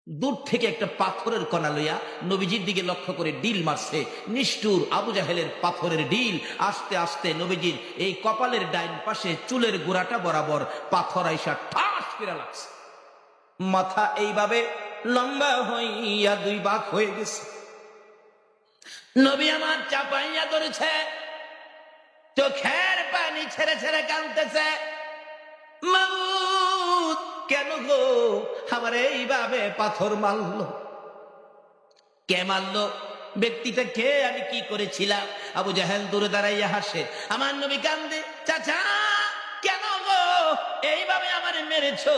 দূর থেকে একটা পাথরের কণা লইয়া নবীজির দিকে লক্ষ্য করে ডিল মারছে। নিষ্ঠুর আবু জাহেলের পাথরের ডিল আস্তে আস্তে নবীজির এই কপালের ডাইন পাশে চুলের গোড়াটা বরাবর পাথর আইসা ঠাস করে লাগছে। মাথা এইভাবে লম্বা হইয়া দুই ভাগ হয়ে গেছে। নবী আমার চাপাইয়া ধরেছে, চোখের পানি ছেড়ে ছেড়ে কাঁদতেছে। মাবুদ, কেন গো আমার এইভাবে পাথর মারলো? কে মারলো? ব্যক্তিটা কে? আমি কি করেছিলাম? আবু জাহেল দূরে দাঁড়াইয়া হাসে। আমার নবী কান্দে, চাচা কেন গো এইভাবে আমারে মেরেছো?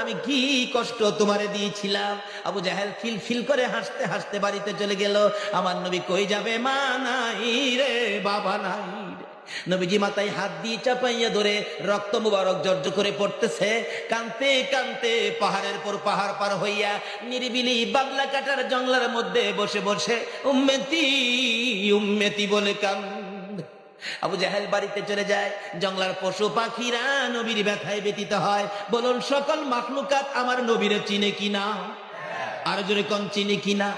আমি কি কষ্ট তোমারে দিয়েছিলাম? আবু জাহেল খিলখিল করে হাসতে হাসতে বাড়িতে চলে গেল। আমার নবী কই যাবে? মা নাই রে, বাবা নাই রে। নবীজি মাথায় হাত দিয়ে চাপাইয়া ধরে রক্ত মুবারক জর্জ করে পড়তেছে। কানতে কানতে পাহাড়ের পর পাহাড় পার হইয়া নিরিবিলি বাবলা কাটার জঙ্গলার মধ্যে বসে বসে উম্মতি উম্মতি বলে কান্দে। আবু জাহেল বাড়িতে চলে যায়। জঙ্গলার পশু পাখিরা নবীর ব্যথায় ব্যতীত হয়। বলুন, সকল মাখলুকাত আমার নবীরে চিনে কিনা? আর জোরে কোন চিনে কিনা?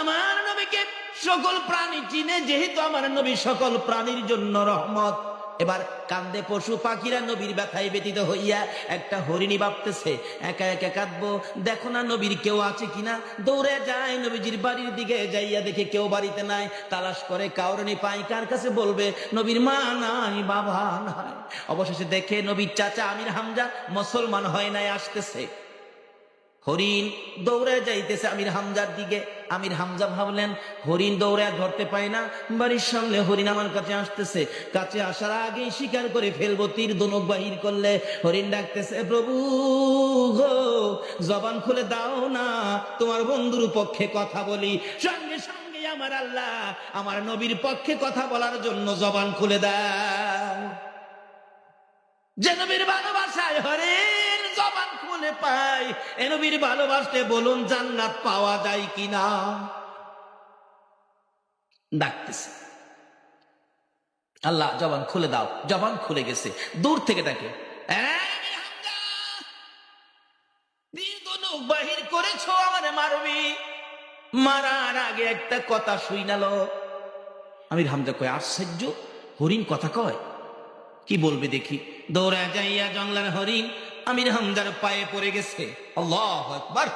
আমার নবীকে সকল প্রাণী চিনে, যেহেতু আমার নবী সকল প্রাণীর জন্য রহমত। এবার কান্দে পশু পাখিরা নবীর ব্যথায় ব্যতীত হইয়া। একটা হরিণী ভাবতেছে একা একা কাঁদবো, দেখো না নবীর কেউ আছে কিনা। দৌড়ে যায় নবীজির বাড়ির দিকে, যাইয়া দেখে কেউ বাড়িতে নাই। তালাশ করে কাউরনি পাই, কার কাছে বলবে? নবীর মা নাই, বাবা নাই। অবশেষে দেখে নবীর চাচা আমির হামজা মুসলমান হয় নাই, আসতেছে। হরিণ দৌড়ে যাইতেছে আমির হামজার দিকে। আমির হামজা ভাবলেন হরিণ দৌড়ে ধরতে পায় না, বাড়ির সামনে হরিণ আমার কাছে আসতেছে, কাছে আসার আগেই শিকার করে ফেলবো, তীর ধনুক বাহির করলে। হরিণ ডাকতেছে, প্রভু গো, জবান খুলে দাও না, তোমার বন্ধুর পক্ষে কথা বলি। সঙ্গে সঙ্গে আমার আল্লাহ আমার নবীর পক্ষে কথা বলার জন্য জবান খুলে দাও। যে নবীর ভালোবাসায় হরিণ জবান খুলে পায়, এ নবীর ভালোবাসতে বলুন জান্নাত পাওয়া যায় কিনা? ডাকতেছে, আল্লাহ জবান খুলে দাও। জবান খুলে গেছে। দূর থেকে তাকে, বাহির করেছো, আমারে মারবি। মারার আগে একটা কথা শুইনালো। আমির হামজা কয়, আশ্চর্য, হরিণ কথা কয়, কি বলবে দেখি। দৌড়া যাইয়া জঙ্গলার হরিণ আমির হামজার পায়ে পড়ে গেছে। আল্লাহু আকবার।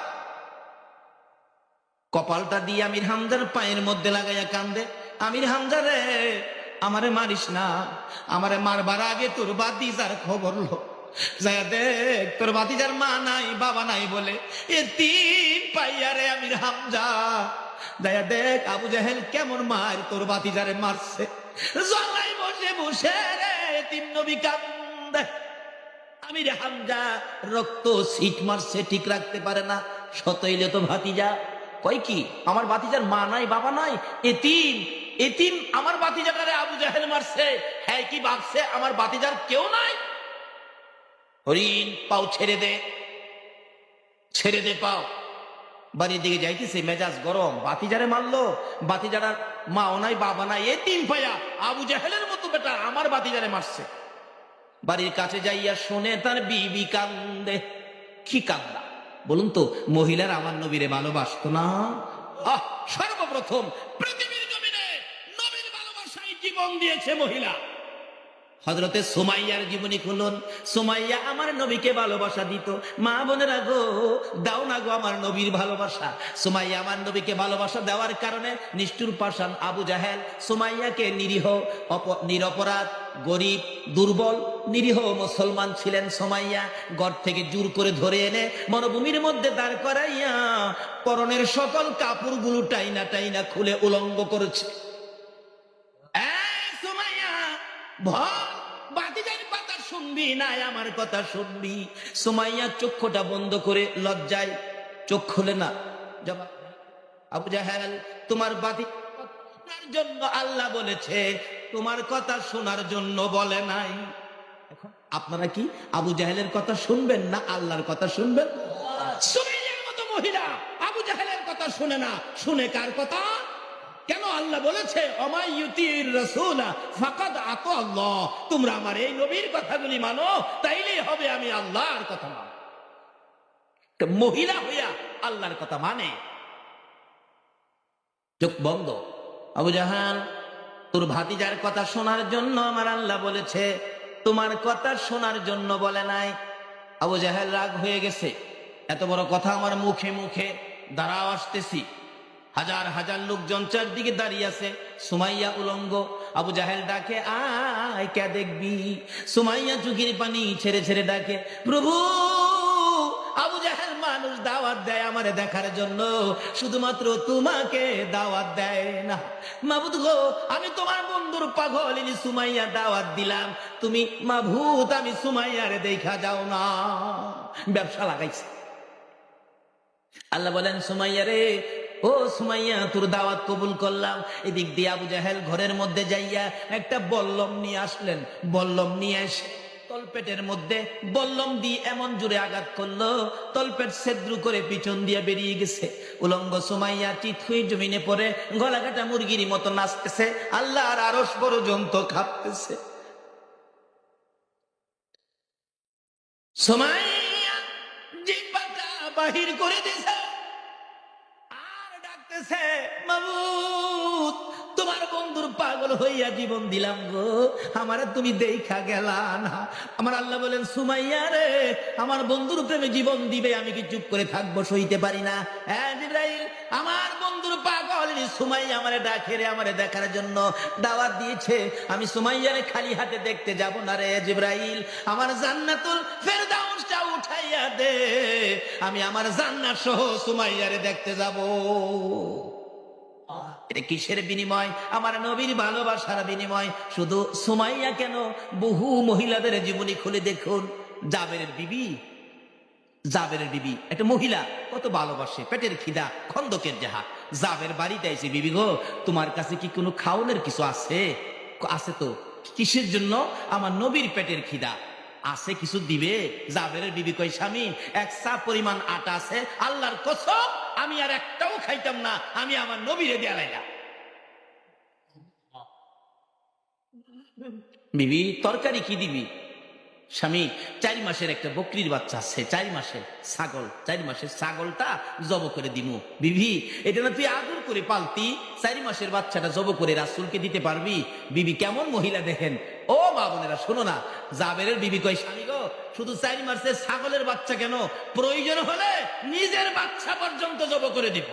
কপালটা দিয়ে আমির হামজার পায়ের মধ্যে লাগাইয়া কান্দে, আমির হামজা রে, আমারে মারিস না, আমারে মারবার আগে তোর বাতিজার খবর লো। যাইয়া দেখ তোর বাতিজার মা নাই, বাবা নাই বলে এতিম পাইয়া রে আমির হামজা। যাইয়া দেখ আবু জাহেল কেমন মার তোর বাতিজারে মারছে। জঙ্গলাই বসে বসে রে এতিম নবী কান্দে। আমির হামজা রক্ত সিট মারছে, ঠিক রাখতে পারে না। সতইলে তো ভাতিজা। কয় কি, আমার ভাতিজার মা নাই, বাবা নাই, এতিম। এতিম আমার ভাতিজাটারে আবু জাহেল মারছে। হ্যাঁ, কি ভাবছে আমার ভাতিজার কেউ নাই? হরিণ পাও ছেড়ে দে, ছেড়ে দে পাও। বাড়ির দিকে যাইতেছে, মেজাজ গরম। বাতিজারে মারলো, বাতিজারার মাও নাই, বাবা নাই, এতিম পায়া আবু জাহেলের মতো বেটা আমার বাতিজারে মারছে। বাড়ির কাছে যাইয়া শোনে তার বিবি কান্দে। কি কান্দা বলুন তো? মহিলার আমার নবীরে ভালোবাসতো না? সর্বপ্রথম পৃথিবীর জমিনে নবীর ভালোবাসায় জীবন দিয়েছে মহিলা। হযরতে সুমাইয়ার জীবনী খুলুন। সুমাইয়া আমার নবীকে ভালোবাসা দিত। মা বোনেরা গো, দাও না গো আমার নবীর ভালোবাসা। সুমাইয়া আমার নবীকে ভালোবাসা দেওয়ার কারণে নিষ্ঠুর পাষাণ আবু জাহেল সুমাইয়াকে নিরীহ, নিরপরাধ, গরিব, দুর্বল, নিরীহ মুসলমান ছিলেন সুমাইয়া, ঘর থেকে জোর করে ধরে এনে মরুভূমির মধ্যে দাঁড় করাইয়া পরনের সকল কাপড়গুলো টাইনা টাইনা খুলে উলঙ্গ করেছে। বাতিজার কথা শুনবি না, আমার কথা শুনবি। সুমাইয়া চক্ষুটা বন্ধ করে লজ্জায় চোখ খুলে না। জবাব, আবু জাহেল তোমার বাতিজার জন্য আল্লাহ বলেছে, তোমার কথা শোনার জন্য বলে নাই। এখন আপনারা কি আবু জাহেলের কথা শুনবেন না আল্লাহর কথা শুনবেন? সুমাইয়ার মতো মহিলা আবু জাহেলের কথা শুনে না, শুনে কার কথা? কেন আল্লাহ বলেছে অমাইয়ুতির রাসূলা ফাকাদ আতা আল্লাহ, তোমরা আমার এই নবীর কথাগুলি মানো, তাইলেই হবে আমি আল্লাহর কথা মানো। মহিলা হইয়া আল্লাহর কথা মানে। চোখ বন্ধ। আবু জাহাল, তোর ভাতিজার কথা শোনার জন্য আমার আল্লাহ বলেছে, তোমার কথা শোনার জন্য বলে নাই। আবু জাহেল রাগ হয়ে গেছে, এত বড় কথা আমার মুখে মুখে, দাঁড়াও আসতেছি। হাজার হাজার লোকজন চারদিকে দাঁড়িয়ে আছে, সুমাইয়া উলঙ্গ। আবু জাহেল ডাকে, আয় কে দেখবি। সুমাইয়া চোখের পানি ছেড়ে ছেড়ে ডাকে, প্রভু। আবু জাহেল মানুষ দাওয়াত দেয় আমারে দেখার জন্য, শুধুমাত্র তোমাকে দাওয়াত দেয় না। মাবুদ গো, আমি তোমার বন্ধুর পাগল সুমাইয়া দাওয়াত দিলাম, তুমি মাবুদ আমি সুমাইয়ারে দেখা যাও না। ব্যবসা লাগাইছে। আল্লাহ বলেন, সুমাইয়া রে, ও সুমাইয়া, তোর দাওয়াত কবুল করলাম। এদিক দিয়ে আবু জাহেল ঘরের মধ্যে যাইয়া একটা বল্লম নিয়ে আসলেন। বল্লম নিয়ে এসে তলপেটের মধ্যে বল্লম দিয়ে এমন জোরে আঘাত করলো, তলপেট ছেদ্র করে পিছন দিয়ে বেরিয়ে গেছে। উলঙ্গ সুমাইয়া চিত হয়ে জমিনে পড়ে গলা কাটা মুরগির মতো নাচতেছে, আল্লাহর আরশ পর্যন্ত কাঁপতেছে। সুমাইয়া জিহ্বাটা বাহির করে দিয়েছে আর ডাকতেছে, মাবুদ, তোমার বন্ধুর পাগল হইয়া জীবন দিলাম গো, আমারে তুমি দেখা গেলা না। আমার আল্লাহ বলেন, সুমাইয়া রে, আমার বন্ধুর প্রেমে জীবন দিবে, আমি কি চুপ করে থাকবো? সইতে পারি না। হ্যাঁ জিবরাইল, আমার বন্ধুর পাগল সুমাইয়া আমারে ডাকে রে, আমারে দেখার জন্য দাওয়াত দিয়েছে, আমি সুমাইয়ারে খালি হাতে দেখতে যাব না রে জিবরাইল। আমার জান্নাতুল ফেরদাউসটা উঠাইয়া দে, আমি আমার জান্নাত সহ সুমাইয়ারে দেখতে যাব। এটা কিসের বিনিময়? আমার নবীর ভালোবাসার বিনিময়। শুধু সুমাইয়া কেন, বহু মহিলাদের জীবনী খুলে দেখুন। জাবেরের বিবি, জাবেরের বিবি একটা মহিলা, কত ভালোবাসে, পেটের খিদা, খন্দকের জাহাজ। জাবের বাড়িতে এসে, বিবি গো, তোমার কাছে কি কোনো খাওনের কিছু আছে? আছে তো। কিসের জন্য? আমার নবীর পেটের খিদা, আছে, কিছু দিবে? জাবেরের বিবি কই, স্বামী, এক চা পরিমাণ আটা আছে, আল্লাহর কসম আমি আর একটাও খাইতাম না, আমি আমার নবীরে দেয়া লাইলাম। বিবি, তরকারি কি দিবি? স্বামী, 4 মাসের একটা বকরির বাচ্চা আছে, 4 মাসের ছাগল, 4 মাসের ছাগলটা জব করে দিমু। বিবি, এটা না তুই আদর করে পালতি, 4 মাসের বাচ্চাটা জব করে রাসূলকে দিতে পারবি? বিবি কেমন মহিলা দেখেন। ও মা বোনেরা শোনো না, জাবেরের বিবি কয়, স্বামী গো, শুধু 4 মাসের ছাগলের বাচ্চা কেন, প্রয়োজন হলে নিজের বাচ্চা পর্যন্ত জব করে দিব।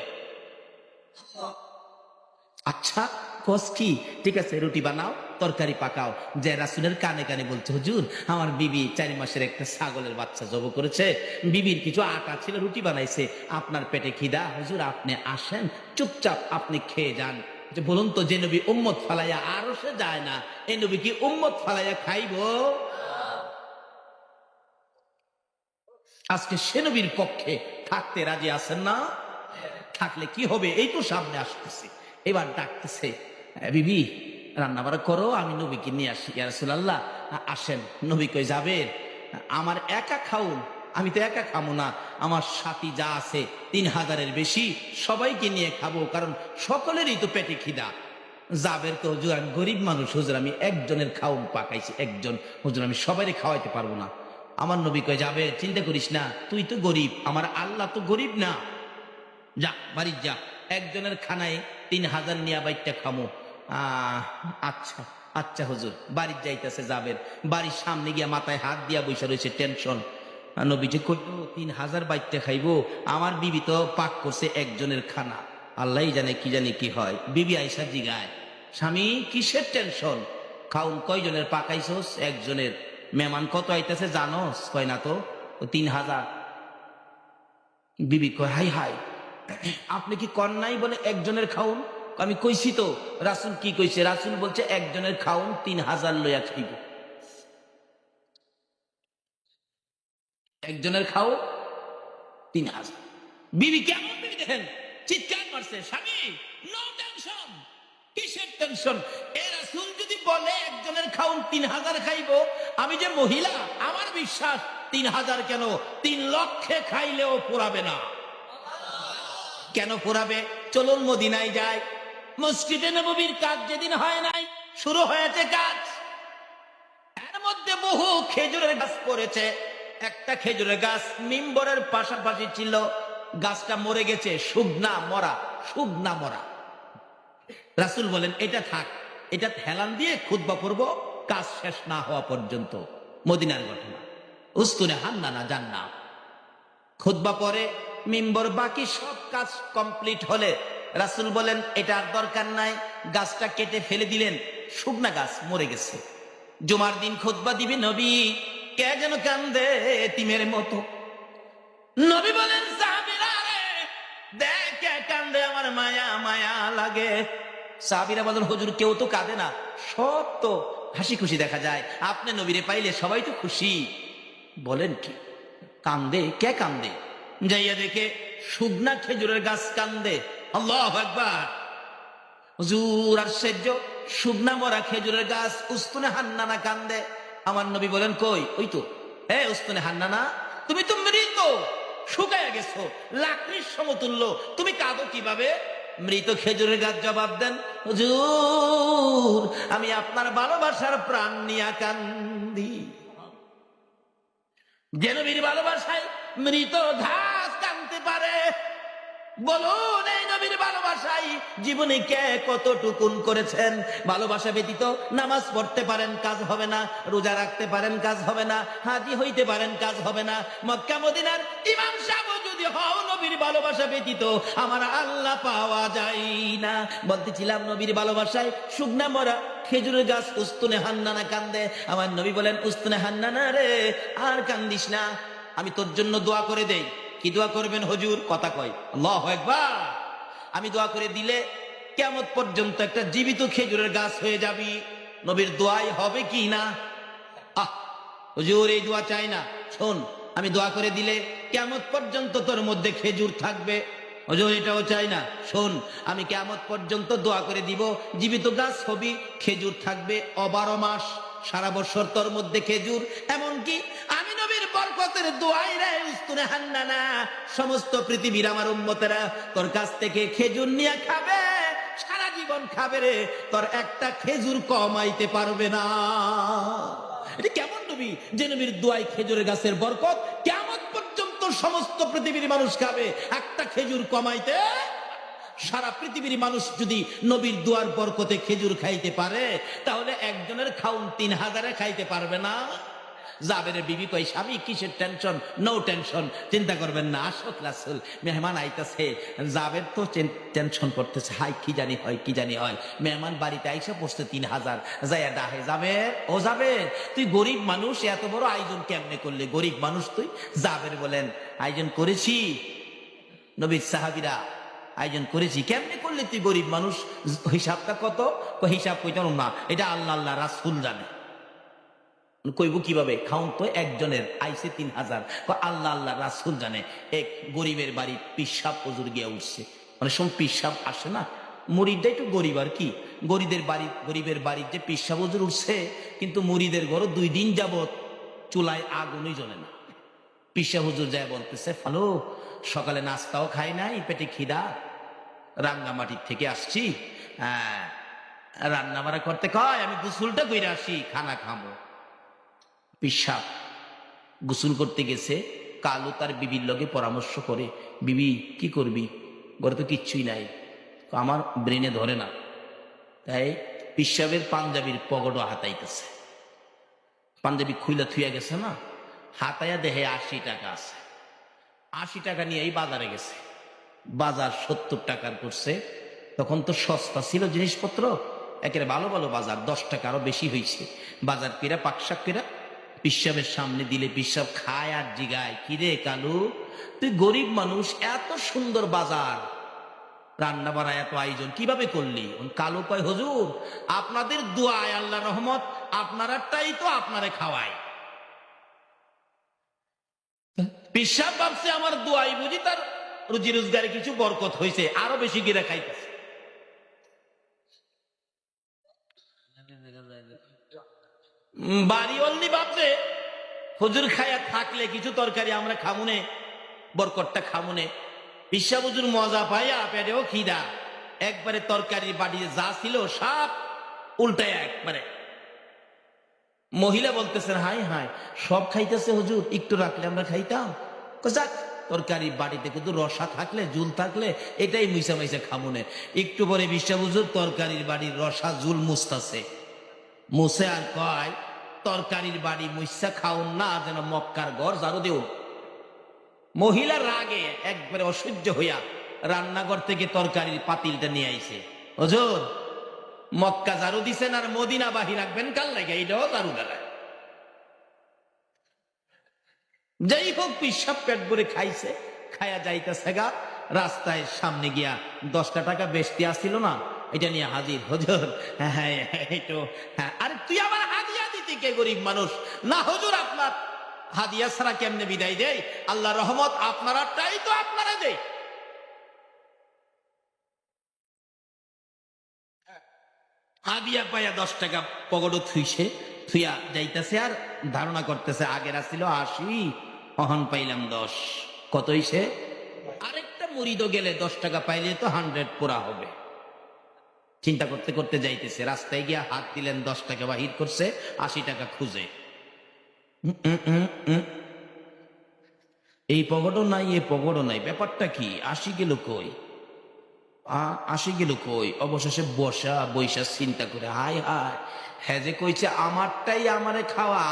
আচ্ছা কস কি? ঠিক আছে, রুটি বানাও, তরকারি পাকাও। যে রাসূলের কানে কানে বলছে, হুজুর, আমার বিবি 4 মাসের একটা ছাগলের বাচ্চা জব করেছে, বিবির কিছু আটা ছিল, রুটি বানাইছে, আপনার পেটে খিদা, হুজুর আপনি আসেন, চুপচাপ আপনি খেয়ে যান। যে বলুন তো, যে নবী উম্মত ফালাইয়া আরো সে যায় না, এই নবী কি উম্মত ফালাইয়া খাইব? আজকে সে নবীর পক্ষে থাকতে রাজি আছেন না? থাকলে কি হবে, এই তো সামনে আসতেছে। এবার ডাকতেছে, বিবি রান্না বাড়া করো, আমি নবীকে নিয়ে আসি। ইয়া রাসূলুল্লাহ, আসেন। নবী কই, যাবেন, আমার একা খাউন, আমি তো একা খাবো না, আমার সাথী যা আছে 3000-এর বেশি, সবাইকে নিয়ে খাবো, কারণ সকলেরই তো পেটে খিদা। যাবের তো, হুজুর আমি গরিব মানুষ, হুজুর আমি একজনের খাউন পাকাইছি, একজন, হুজুর আমি সবাইকে খাওয়াইতে পারবো না। আমার নবী কয়, যাবে, চিন্তা করিস না, তুই তো গরিব, আমার আল্লাহ তো গরিব না, যা বাড়ি যা, একজনের খানায় 3000 নিয়া বাইটটা খামো। আচ্ছা আচ্ছা হুজুর। বাড়ির যাইতেছে যাবের, বাড়ির সামনে গিয়া মাথায় হাত দিয়া বসে রয়েছে, টেনশন। নবীজি কইল, 3000 বাইটটা খাইবো, আমার বিবি তো পাক করছে একজনের খানা, আল্লাহ জানে কি জানি কি হয়। বিবি আইসা জিগায়, স্বামী কিসের টেনশন, খাউন কয়জনের পাকাইছস? একজনের। মেহমান কত আইতেছে জানোস? কয় না তো। 3000। বিবি কয়, হাই হাই, আপনি কি কন্যাই বলে একজনের খাউন? আমি কইছি তো, রাসূল কি কইছে? রাসূল বলছে একজনের খাউন 3000 লইয়া খাইব, একজনের খাও 3000। বিবি কেমন বিবি দেখেন, চিৎকার মারছে, স্বামী নো টেনশন। কিসের টেনশন? এ রাসূল যদি বলে একজনের খাউন 3000 খাইবো, আমি যে মহিলা, আমার বিশ্বাস 3000 কেন, 3 লক্ষে খাইলেও পুরাবে না। কেন পুরাবে? চলুন মদিনায় যাই, মসজিদে নববীর কাজ যেদিন হয় নাই, শুরু হয়েছে কাজ, এর মধ্যে বহু খেজুরের গাছ পড়েছে, একটা খেজুরের গাছ মিম্বরের পাশাপাশি ছিল, গাছটা মরে গেছে, শুকনা মরা। রাসূল বলেন এটা থাক, এটা হেলান দিয়ে খুতবা পড়ব কাজ শেষ না হওয়া পর্যন্ত। মদিনার ঘটনা, উস্তুনে হান্নানা জান্নাহ। খুতবা পরে মিম্বর, বাকি সব কাজ কমপ্লিট হলে রাসূল বলেন এটা আর দরকার নাই, গাছটা কেটে ফেলে দিলেন, শুকনা গাছ মরে গেছে। জুমার দিন খুতবা দিবে নবী, কে যেন কান্দে এতিমের মতো। নবী বলেন সাহাবীরা রে দেখ কে কান্দে, আমার মায়া মায়া লাগে। সাহাবীরা বলেন হুজুর কেউ তো কাঁদে না, সব তো হাসি খুশি দেখা যায়, আপনি নবীরে পাইলে সবাই তো খুশি। বলেন কি কান্দে? কে কান্দে? যাইয়া দেখে শুকনা খেজুরের গাছ কান্দে। আল্লাহু আকবার। হুজুর আশ্চর্য, শুকনা মরা খেজুরের গাছ উস্তুনে হান্নানা কান্দে। আমার নবী বলেন কই? ওই তো, উস্তুনে হান্নানা, তুমি তো মৃত, শুকায়া গেছো, লাকড়ির সমতুল্য, তুমি কাঁদো কিভাবে? মৃত খেজুরের গাছ জবাব দেন, হুজুর আমি আপনার ভালোবাসার প্রাণ নিয়া কান্দি। যে নবীর ভালোবাসায় মৃত ঘাস কাঁদতে পারে, বলুন এই নবীর ভালোবাসায় জীবনে কে কতটুকুন করেছেন? ভালোবাসা ব্যতীত নামাজ পড়তে পারেন কাজ হবে না, রোজা রাখতে পারেন কাজ হবে না, হাজী হইতে পারেন কাজ হবে না, মক্কা মদিনার ইমাম সাহেব যদি হও, নবীর ভালোবাসা ব্যতীত আমার আল্লাহ পাওয়া যায় না। বলতেছিলাম নবীর ভালোবাসায় শুকনা মরা খেজুরের গাছ উস্তুনে হান্নানা কান্দে। আমার নবী বলেন উস্তুনে হান্নানা রে আর কান্দিস না, আমি তোর জন্য দোয়া করে দেই। কি দোয়া করবেন হুজুর? কথা কয় আল্লাহু আকবার। আমি দোয়া করে দিলে কিয়ামত পর্যন্ত একটা জীবিত খেজুরের গাছ হয়ে যাবি। নবীর দোয়াই হবে কি না? হুজুর এই দোয়া চাই না, শোন আমি দোয়া করে দিলে কিয়ামত পর্যন্ত তোর মধ্যে খেজুর থাকবে। হুজুর এটাও চাই না, শোন আমি কিয়ামত পর্যন্ত দোয়া করে দিব জীবিত গাছ হবি, খেজুর থাকবে 12 মাস, সারা বছর তোর মধ্যে খেজুর। এমনকি আমি নবীর বরকতের দোয়াই রে উস্তুনে হান্নানা, সমস্ত পৃথিবীর আমার উম্মতেরা তোর কাছ থেকে খেজুর নিয়ে খাবে, সারা জীবন খাবে রে, তোর একটা খেজুর কমাইতে পারবে না। এটা কেমন নবী যে নবীর দোয়াই খেজুরের গাছের বরকত কিয়ামত পর্যন্ত সমস্ত পৃথিবীর মানুষ খাবে, একটা খেজুর কমাইতে। সারা পৃথিবীর মানুষ যদি নবীর দুয়ার বরকতে খেজুর খাইতে পারে, তাহলে একজনের খাউন 3000-এ খাইতে পারবে না। জাবেরের বিবি কই স্বামী কিসের টেনশন? নো টেনশন, চিন্তা করবেন না, আসক রাসূল মেহমান আইতাছে। জাবের তো টেনশন করতেছে, হাই কি জানি হয় কি জানি হয়, মেহমান বাড়িতে আইসা পড়ছে 3000, যাইয়া ডাহে জাবের, ও জাবের তুই গরিব মানুষ, এত বড় আয়োজন কেমনে করলে? গরিব মানুষ তুই? জাবের বলেন আয়োজন করেছি নবীর সাহাবীরা, আয়োজন করেছি। কেমনে করলে তুই গরিব মানুষ? হিসাবটা কত? হিসাব কইতাম না, এটা আল্লাহ রাসূল জানে। কইব কিভাবে? খাউন তো একজনের আইসে 3000, আল্লাহ রাসূল জানে। এক গরিবের বাড়ি পিসাব হুজুর গিয়া উঠছে, মানে সব পিসাব আসে না, মুরিদটা একটু গরিব আর কি, গরিবের বাড়ির যে পিসাব হুজুর উঠছে, কিন্তু মুরিদের ঘরও 2 দিন যাবত চুলায় আগুনই জ্বলে না। পিসাব হুজুর যায় বলতেছে, ফালো সকালে নাস্তাও খাই নাই, পেটে খিদা, রাঙ্গামাটির থেকে আসছি, রান্না বাড়া করতে কয়, আমি গোসলটা কইরা আসি, খানা খামো। পিসাব গোসল করতে গেছে, কালো তার বিবির লগে পরামর্শ করে, বিবি কি করবি, ঘরে তো কিচ্ছুই নাই, আমার ব্রেনে ধরে না, তাই পিসাবের পাঞ্জাবির পকেটও হাতাইতেছে, পাঞ্জাবি খুইলা থুইয়া গেছে না, হাতাইয়া দেহে 80 টাকা আছে, 80 টাকা নিয়ে এই বাজারে গেছে, বাজার 70 টাকার করছে। তখন তো সস্তা ছিল জিনিসপত্র, একেবারে ভালো ভালো বাজার, 10 টাকা আরো বেশি হয়েছে। বাজার পেরা পাকশাক পেরা পিসাবের সামনে দিলে, পিসাব খায় আর জিগায়, কিরে কালু তুই গরিব মানুষ, এত সুন্দর বাজার, রান্না বাড়া এত আয়োজন কিভাবে করলি? কালু কয় হুজুর আপনাদের দোয়ায় আল্লাহ রহমত, আপনারাটাই তো আপনারে খাওয়ায়। পিসাব ভাবছে আমার দোয়াই বুঝি তার রুজি রোজগারে কিছু বরকত হয়েছে, আরো বেশি গিরা খাইতেছে। বাড়ি অল্লি ভাবছে হুজুর খায়া থাকলে কিছু তরকারি আমরা খামুনে, বরকতটা খামুনে। পিসাব হুজুর মজা পাইয়া পেটেও খিদা, একবারে তরকারির বাড়িতে যা ছিল সব উল্টায় একবারে মহিলা বলতেছেন, হাই হাই, সব খাইতেছে হুজুর, একটু রাখলে আমরা খাইতাম। যাক, তরকারি বাড়িতে কিন্তু রসা থাকলে, জুল থাকলে এটাই মুইসা মাইসা খামুনে। একটু পরে বিশ্বাস হুজুর তরকারির বাড়ির রসা জুল মুছতাছে, মুছে আর কয়, তরকারির বাড়ি মুইসা খাউন না, যেন মক্কার ঘর ঝাড়ু দেউন। মহিলার রাগে একবারে অসহ্য হইয়া রান্নাঘর থেকে তরকারির পাতিলটা নিয়ে আইছে। হুজুর, মক্কা ঝাড়ু দিছেন আর মদিনা বাহি রাখবেন কাল লাগে, এইটাও ঝাড়ু দেয়। যাই হোক, পিসাব পেট ভরে খাইছে, খায়া যাইতেছে গা, রাস্তায় সামনে গিয়া 10টা টাকা বেশি আসছিল না, এটা নিয়ে হাজির। হুজুর, হ্যাঁ এইটো, হ্যাঁ। আরে তুই আমার হাদিয়া দিতে কে, গরিব মানুষ না হুজুর, আপনার হাদিয়া ছাড়া কেমনে বিদায় দেয়? আল্লাহ রহমত আপনারাটাই তো আপনারা দেয়। হাদিয়া পাইয়া 10 টাকা পকেটও থুইছে, থুইয়া যাইতেছে আর ধারণা করতেছে, আগের আসছিল 80, অহন পাইলাম 10, কত হইছে? আরেকটা মুরিদও গেলে 10 টাকা পাইলে তো 100 পুরা হবে। চিন্তা করতে করতে যাইতেছে, রাস্তায় গিয়া হাত দিলেন, 10 টাকা বাহির করছে, 80 টাকা খুঁজে, এই পকেটও নাই, এই পকেটও নাই, ব্যাপারটা কি, 80 গেল কই, 80 গেল কই? অবশেষে বৈশা চিন্তা করে, হায় হায়, হ্যাঁ যে কইছে আমারটাই আমারে খাওয়া,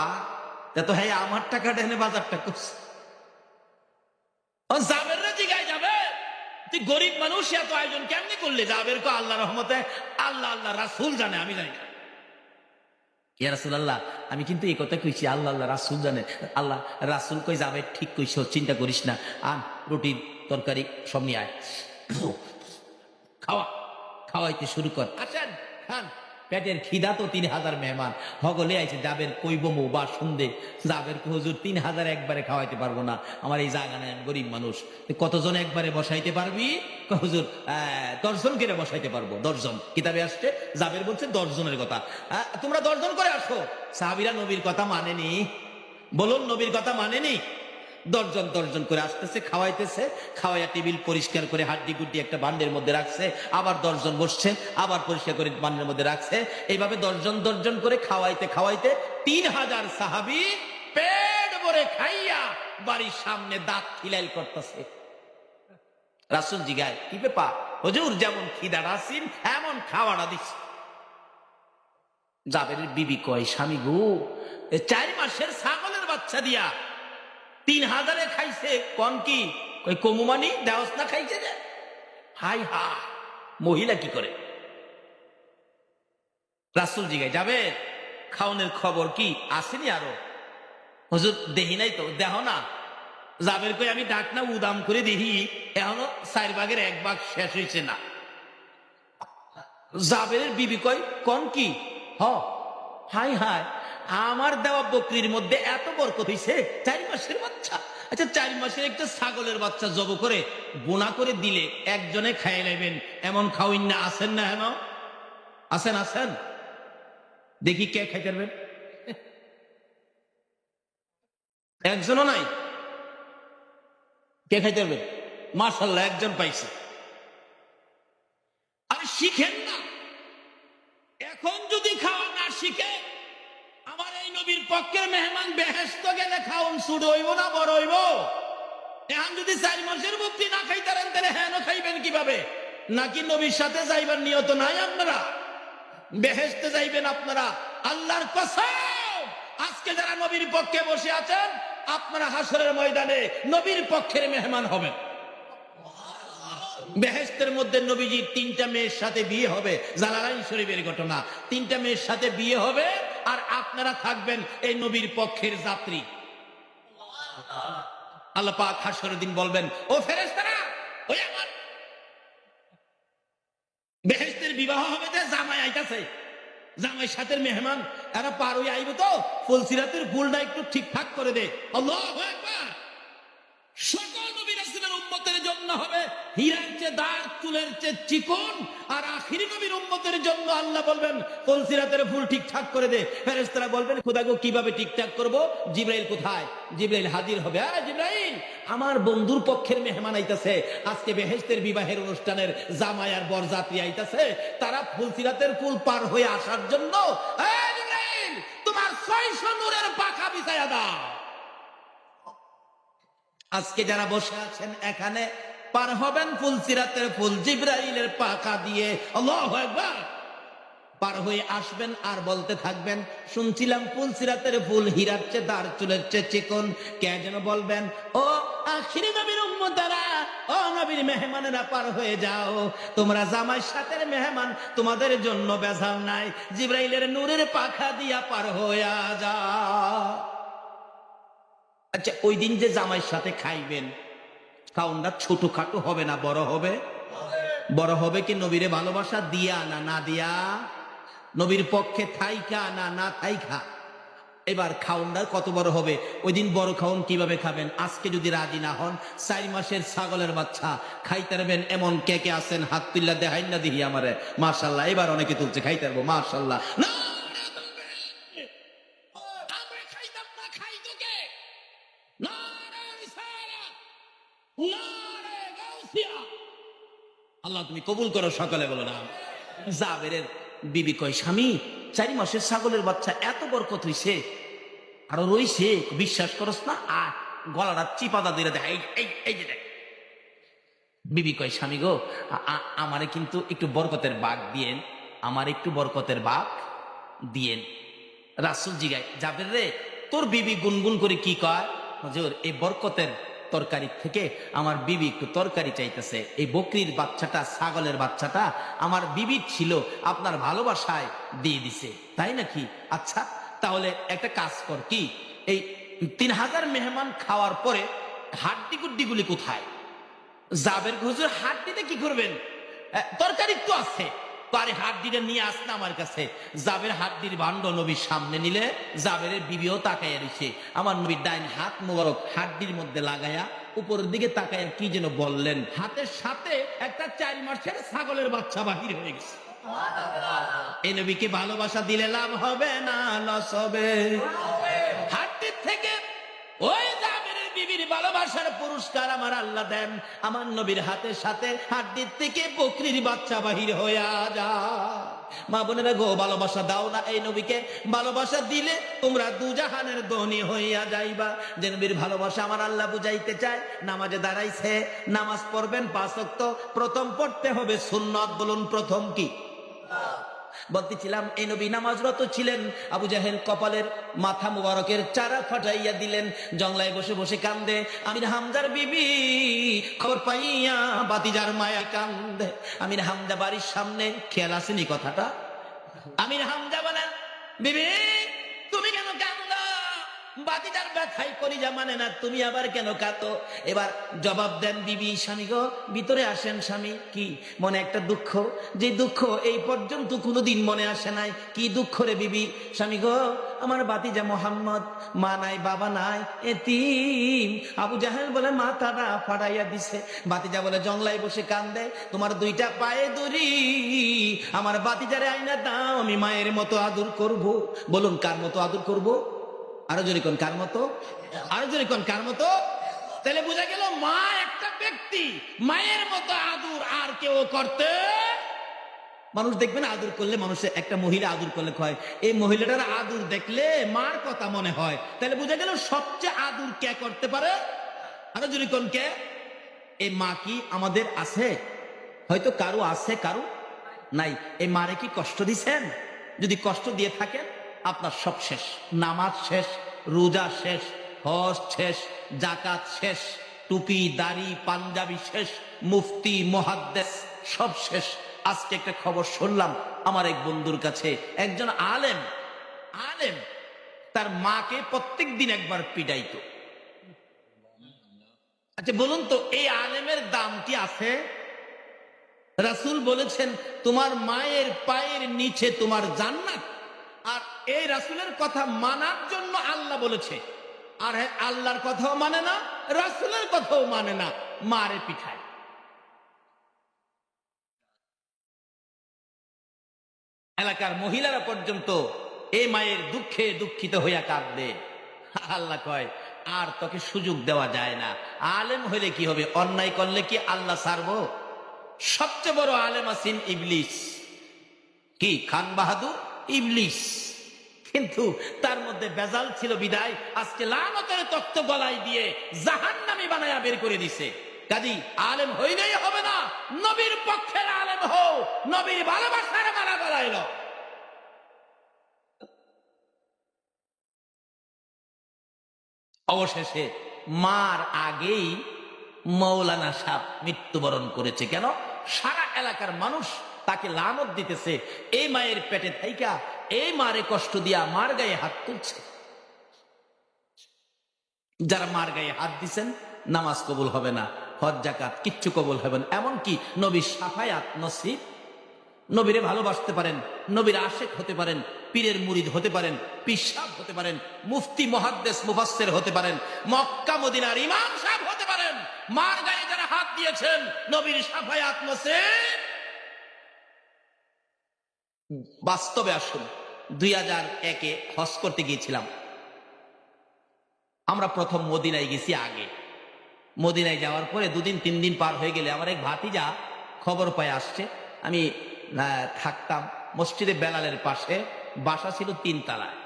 তা তো হ্যাঁ আমার টাকাটা এনে বাজারটা করছে। জাবের রে জিগায়, যাবে তুই গরিব মানুষ, এত আয়োজন কেমনি করলে? জাবের কো, আল্লাহ রহমতে, আল্লাহ আল্লাহ রাসূল জানে, আমি জানি না। ইয়া রাসূলুল্লাহ, আমি কিন্তু এই কথা কইছি, আল্লাহ আল্লাহ রাসূল জানে। আল্লাহ রাসূল কই, যাবে ঠিক কইছ, চিন্তা করিস না, আন রুটি তরকারি সব নিয়ে আয়, খাওয়া, খাওয়াইতে শুরু কর, আসেন খান। পেটের খিদা তো 3000 মেহমান হগলে আইছে, যাবের কইব মো বা শুনবে, যাবের হুজুর 3000 একবারে খাওয়াইতে পারবো না, আমার এই জায়গা নেই, গরিব মানুষ। কতজন একবারে বসাইতে পারবি? হুজুর 10 জন করে বসাইতে পারবো, 10 জন। কিতাবে আসছে, যাবের বলছে 10 জনের কথা, তোমরা 10 জন করে আসো। সাহাবীরা নবীর কথা মানেনি, বলুন নবীর কথা মানেনি। 10 জন করে আসতেছে, খাওয়াইতেছে, খাওয়াইয়া টেবিল পরিষ্কার করে হাড্ডি গুড্ডি একটা বান্ডের মধ্যে রাখছে, আবার 10 জন বসছেন, আবার পরিষ্কার করে বান্ডের মধ্যে রাখছে, এইভাবে 10 জন করে খাওয়াইতে খাওয়াইতে 3000 সাহাবী পেট ভরে খাইয়া বাড়ির সামনে দাঁত খিলাইল করতেছে। রাসূল জিগায়, কি ব্যাপার হুজুর, যেমন খিদা রাসিন এমন খাওয়াটা দিচ্ছে। জাবেরের বিবি কয়, স্বামী গো, 4 মাসের ছাগলের বাচ্চা দিয়া 3000 খাইছে, কোন কি? কই কমুমানি দেওস না খাইছে যে। হাই হা, মহিলা কি করে? রাসূল জিগায়, যাবে খাওনের খবর কি আসেনি আরো? হুজুর দেহি নাই তো, দেহ না। জাবের কই, আমি ডাক না উদাম করে দেখি, এখনো 4 ভাগের 1 ভাগ শেষ হয়েছে না। জাবেরের বিবি কয়, কোন কি? হাই হাই, আমার দেওয়া বকরির মধ্যে এত বরকত হইছে, 4 মাসের বাচ্চা। আচ্ছা 4 মাসের একটা ছাগলের বাচ্চা জব করে বোনা করে দিলে একজনে খাইয়ে নেবেন, এমন খাওয়িন না, আসেন না? হেন আসেন, আসেন দেখি কে খাইতে পারবেন? একজনও নাই, কে খাইতে পারবেন? মাশাআল্লাহ, একজন পাইছে। আর শিখেন না, এখন যদি খাওয়া না শিখে, আমার এই নবীর পক্ষের মেহমান বেহেশত গেলে খাওন শুরু হইব না বড় হইব? এখন যদি 4 মাসের মুক্তি না খাইতারেন, তাহলে হেন খাইবেন কিভাবে? নাকি নবীর সাথে যাইবার নিয়ত নাই আপনারা? বেহেশতে যাইবেন আপনারা, আল্লাহর কসম। আজকে যারা নবীর পক্ষে বসে আছেন, আপনারা হাসরের ময়দানে নবীর পক্ষের মেহমান হবেন। বেহেশতের মধ্যে নবীজির 3টা মেয়ের সাথে বিয়ে হবে, জালালাইন শরীফের ঘটনা। 3টা মেয়ের সাথে বিয়ে হবে, আর আপনারা থাকবেন এই নবীর পক্ষের যাত্রী। আল্লাহ পাক হাসরের দিন বলবেন, ও ফেরেশতারা, ওই আমার বেহেশতের বিবাহ হবে, জামাই আইতাছে, জামাই সাথে মেহমান, এরা পার হয়ে আইব তো, ফুলসিরাতের ফুলটা একটু ঠিকঠাক করে দে। আল্লাহু আকবার। সকল নবী রাসূলের উম্মতের জন্য হবে হীরার চেয়ে দাগ, চুলের চেয়ে চিকন, আর আখিরি নবীর উম্মতের জন্য আল্লাহ বলবেন ফুলসিরাতের ফুল ঠিকঠাক করে দে। ফেরেশতারা বলবেন, খোদা গো কিভাবে ঠিকঠাক করব? জিবরাইল কোথায়? জিবরাইল হাজির হবে। জিবরাইল, আমার বন্ধুর পক্ষের মেহমান আইতাছে, আজকে বেহেশতের বিবাহের অনুষ্ঠানের জামাই আর বরযাত্রী আইতাছে, তারা ফুলসিরাতের ফুল পার হয়ে আসার জন্য জিবরাইল তোমার 6 900 নূরের পাখা বিছায়া দাও। আজকে যারা বসে আছেন এখানে পার হবেন ফুলসিরাতের ফুল জিবরাইলের পাখা দিয়ে, আল্লাহু আকবার। পার হয়ে আসবেন আর বলতে থাকবেন, শুনছিলাম ফুলসিরাতের ফুল হীরার চেয়ে দার চুলের চেয়ে চিকন। কে যেন বলবেন, ও আখিরি নবীর উম্মতেরা, ও নবীর মেহমানেরা, পার হয়ে যাও, তোমরা জামাই সাথের মেহমান, তোমাদের জন্য বেজাল নাই, জিবরাইলের নূরের পাখা দিয়া পার হইয়া যাও। আচ্ছা, ওই দিন যে জামাইয়ের সাথে খাইবেন, খাওনটা ছোটখাটো হবে না বড় হবে? বড় হবে কি নবীরে ভালোবাসা দিয়া না না দিয়া? নবীর পক্ষে থাইকা না না থাইকা? এবার খাওনটা কত বড় হবে? ওই দিন বড় খাওন কিভাবে খাবেন? আজকে যদি রাজি না হন, 4 মাসের ছাগলের বাচ্চা খাইতে পারবেন এমন কে কে আছেন? হাত তুল্লা দেখাই না দিহি আমারে। মাশাআল্লাহ, এবার অনেকে তুলছে, খাইতে পারবো। মাশাআল্লাহ। না, আল্লাহ তুমি কবুল করো, সকালে বলো না। জাবেরের বিবি কয়, স্বামী 4 মাসের ছাগলের বাচ্চা এত বরকত হইছে, আরো রইছে, বিশ্বাস করস না? আর গলাটা চিপাদা দিয়ে দেখ, এই যে দেখ। বিবি কয়, স্বামী গো, আমারে কিন্তু একটু বরকতের বাঘ দিয়েন, আমার একটু বরকতের বাঘ দিয়েন। রাসূল জিগায়, জাবের রে, তোর বিবি গুনগুন করে কি কয়? হুজুর, এই বরকতের তরকারি থেকে আমার বিবি একটু তরকারি চাইতেছে। এই বকরির বাচ্চাটা, ছাগলের বাচ্চাটা আমার বিবির ছিল, আপনার ভালোবাসায় দিয়ে দিছে, তাই নাকি? আচ্ছা, তাহলে একটা কাজ কর, কি এই 3000 মেহমান খাওয়ার পরে হাড্ডি গুড্ডিগুলি কোথায়? জাবের, হুজুর হাড্ডিতে কি করবেন? তরকারি তো আছে, আরে হাড্ডিটা নিয়ে আস না আমার কাছে। জাবের হাড্ডির ভাণ্ড নবীর সামনে নিলে জাবেরের বিবিও তাকাইয়া রইছে। আমার নবীর ডাইন হাত মোবারক হাড্ডির মধ্যে লাগায়া উপরের দিকে তাকাইয়া কি যেন বললেন, হাতের সাথে একটা 4 মাসের ছাগলের বাচ্চা বাহির হয়ে গেছে। এই নবীকে ভালোবাসা দিলে লাভ হবে না লস হবে? হাড্ডির থেকে ওই জাবেরের বিবির ভালোবাসার পুরস্কার আমার আল্লাহ দেন। আমার নবীর হাতের সাথে হাড্ডির থেকে বকরির বাচ্চা বাহির হইয়া যা। মা বোনেরা গো, ভালোবাসা দাও না এই নবীকে। ভালোবাসা দিলে তোমরা দুজাহানের ধনী হইয়া যাইবা। যে নবীর ভালোবাসা আমার আল্লাহ বুঝাইতে চায়, নামাজে দাঁড়াইছে, নামাজ পড়বেন 5 ওয়াক্ত, প্রথম পড়তে হবে সুন্নাত। বলুন প্রথম কি? বলতেছিলাম, এই নবী নামাজরত ছিলেন, আবু জাহেল কপালের মাথা মুবারকের চারা ফাটাইয়া দিলেন, জংলায় বসে বসে কান্দে। আমির হামজার বিবি খবর পাইয়া বাতিজার মায়া কান্দে। আমির হামজা বাড়ির সামনে, খেয়াল আসেনি কথাটা? আমির হামজা বলেন, বিবি তুমি কেন কান্দো? বাতিজার ব্যথাই কলিজা মানে না, তুমি আবার কেন কাঁদো? এবার জবাব দেন বিবি, স্বামী গো ভিতরে আসেন। স্বামী, কি মনে একটা দুঃখ, যে দুঃখ এই পর্যন্ত কোনোদিন মনে আসে নাই। কি দুঃখ রে বিবি? স্বামী গো, আমার বাতিজা মোহাম্মদ, মা নাই বাবা নাই, এতিম। আবু জাহেল বলে মাথাটা ফাড়াইয়া দিছে। বাতিজা বলে জংলায় বসে কান্দে, তোমার 2টা পায়ে দড়ি, আমার বাতিজারে আইনা দাও, আমি মায়ের মতো আদর করব। বলুন কার মতো আদর করব? আরো জোরে কোন, কার মতো? আরো জোরে কোন, কার মতো? তাহলে বোঝা গেল মা একটা ব্যক্তি, মায়ের মতো আদর আর কেউ করতে। মানুষ দেখবেন আদর করলে, মানুষের একটা মহিলা আদর করলে কয়, এই মহিলাটার আদর দেখলে মার কথা মনে হয়। তাহলে বোঝা গেল সবচেয়ে আদর কে করতে পারে? আরো জোরে কোন, কে? এই মা কি আমাদের আছে? হয়তো কারো আছে, কারো নাই। এই মারে কি কষ্ট দিছেন? যদি কষ্ট দিয়ে থাকেন, আপনার সব শেষ। নামাজ শেষ, রোজা শেষ, হজ শেষ, জাকাত শেষ, টুপি দাড়ি পাঞ্জাবি শেষ, মুফতি মুহাদ্দিস সব শেষ। আজকে একটা খবর শুনলাম আমার এক বন্ধুর কাছে, একজন আলেম তার মাকে প্রত্যেক দিন একবার পিটাইতো। আচ্ছা বলুন তো, এই আলেমের দাম কি আছে? রাসূল বলেছেন, তোমার মায়ের পায়ের নিচে তোমার জান্নাত। আর এই রাসূলের কথা মানার জন্য আল্লাহ বলেছে, আর আল্লাহর কথাও মানে না, রাসূলের কথাও মানে না, মারে পিঠায়। এলাকার মহিলারা পর্যন্ত এই মায়ের দুঃখে দুঃখিত হইয়া কাঁদবে। আল্লাহ কয়, আর তোকে সুযোগ দেওয়া যায় না। আলেম হইলে কি হবে? অন্যায় করলে কি আল্লাহ ছাড়বো? সবচেয়ে বড় আলেম আছেন ইবলিস। কি? খান বাহাদুর ইবলিস। কিন্তু তার মধ্যে বেজাল ছিল বিদায় আজকে লানতের তক্ত গলায় দিয়ে জাহান্নামী বানায়া বের করে দিছে। কাজী আলেম হইলেই হবে না, নবীর পক্ষের আলেম হও, নবীর ভালোবাসার মালা গলাইল। অবশেষে মার আগেই মৌলানা সাহেব মৃত্যুবরণ করেছে। কেন? সারা এলাকার মানুষ তাকে লানত দিতেছে, এই মায়ের পেটে থাইকা এই মারে কষ্ট দিয়া মার গায়ে হাত তুলছে। যারা মার গায়ে হাত দিচ্ছেন নামাজ কবুল হবে না, হজ জাকাত কিচ্ছু কবুল হবে না। এমনকি নবীর শাফায়াত নসিব, নবীরে ভালোবাসতে পারেন, নবীর আশেক হতে পারেন, পীরের মুরিদ হতে পারেন, পিসাব হতে পারেন, মুফতি মুহাদ্দিস মুফাসসির হতে পারেন, মক্কা মদিনার ইমাম সাহেব হতে পারেন, মার গায়ে যারা হাত দিয়েছেন নবীর শাফায়াত নসিব। বাস্তবে আসুন, 2001-এ হজ করতে গিয়েছিলাম। আমরা প্রথম মদিনায় গেছি। আগে মদিনায় যাওয়ার পরে 2-3 দিন পার হয়ে গেলে আমার এক ভাতিজা খবর পায় আসছে। আমি থাকতাম মসজিদে বেলালের পাশে, বাসা ছিল 3 তলায়।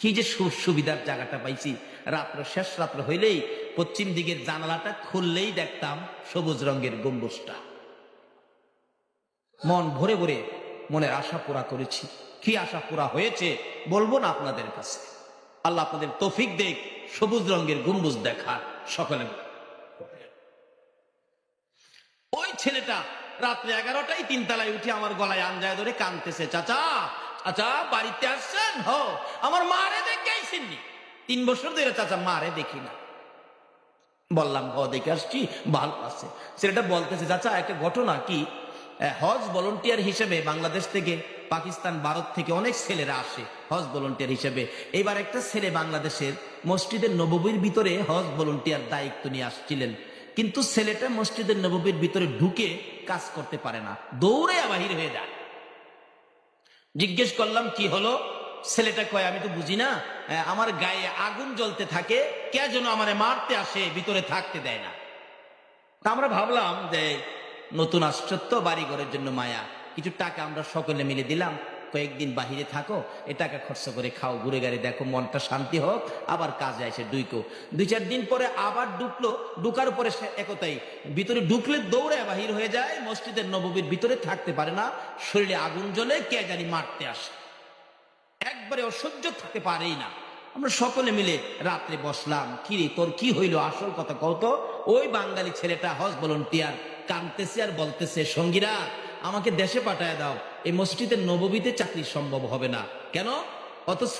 কি যে সুবিধার জায়গাটা পাইছি। রাত্র শেষ রাত্র হইলেই পশ্চিম দিকের জানালাটা খুললেই দেখতাম সবুজ রঙের গম্বুজটা। মন ভরে ভরে মনের আশা পুরা করেছি। কি আশা পুরা হয়েছে বলবো না আপনাদের কাছে। আল্লাহ আপনাদের তৌফিক দেখ সবুজ রঙের গম্বুজ দেখার। সকলে ওই ছেলেটা রাত্রে 11টায় 3 তলায় উঠে আমার গলায় আঞ্জায় ধরে কাঁদতেছে, চাচা আচ্ছা বাড়িতে আসছেন? হ, আমার মারে দেখে আইসেননি? 3 বছর ধরে চাচা মারে দেখি না। বললাম হ দেখে আসছি, ভালো আছে। ছেলেটা বলতেছে, চাচা একটা ঘটনা কি, হজ ভলেন্টিয়ার হিসেবে বাংলাদেশ থেকে, পাকিস্তান, ভারত থেকে অনেক ছেলেরা আসে হজ ভলেন্টিয়ার হিসেবে। এবার একটা ছেলে বাংলাদেশের মসজিদের নববীর ভিতরে হজ ভলেন্টিয়ার দায়িত্ব নিয়ে আসছিলেন, কিন্তু ছেলেটা মসজিদের নববীর ভিতরে ঢুকে কাজ করতে পারে না, দৌড়ে বাহির হয়ে যায়। জিজ্ঞেস করলাম কি হলো? ছেলেটা কয়, আমি তো বুঝি না, আমার গায়ে আগুন জ্বলতে থাকে, কে যেন আমারে মারতে আসে, ভিতরে থাকতে দেয় না। আমরা ভাবলাম যে নতুন আশ্চর্য, বাড়ি ঘরের জন্য মায়া, কিছু টাকা আমরা সকলে মিলে দিলাম, কয়েকদিন বাহিরে থাকো, এ টাকা খরচ করে খাও, ঘুরে গাড়ি দেখো, মনটা শান্তি হোক, আবার কাজে আসে ডুইকো। 2-4 দিন পরে আবার ঢুকলো, ঢুকার পরে সে একতাই ভিতরে ঢুকলে দৌড়ে বাহির হয়ে যায়, মসজিদের নববীর ভিতরে থাকতে পারে না, শরীরে আগুন জ্বলে, কে জানি মারতে আসে, একবারে অসহ্য থাকতে পারেই না। আমরা সকলে মিলে রাত্রে বসলাম, কিরে তোর কি হইলো, আসল কথা কত। ওই বাঙালি ছেলেটা হজ ভলেন্টিয়ার কাঁদতেছে আর বলতেছে, সঙ্গীরা আমাকে দেশে পাঠায় দাও, এই মসজিদের নববীতে চাকরি সম্ভব হবে না। কেন? অথচ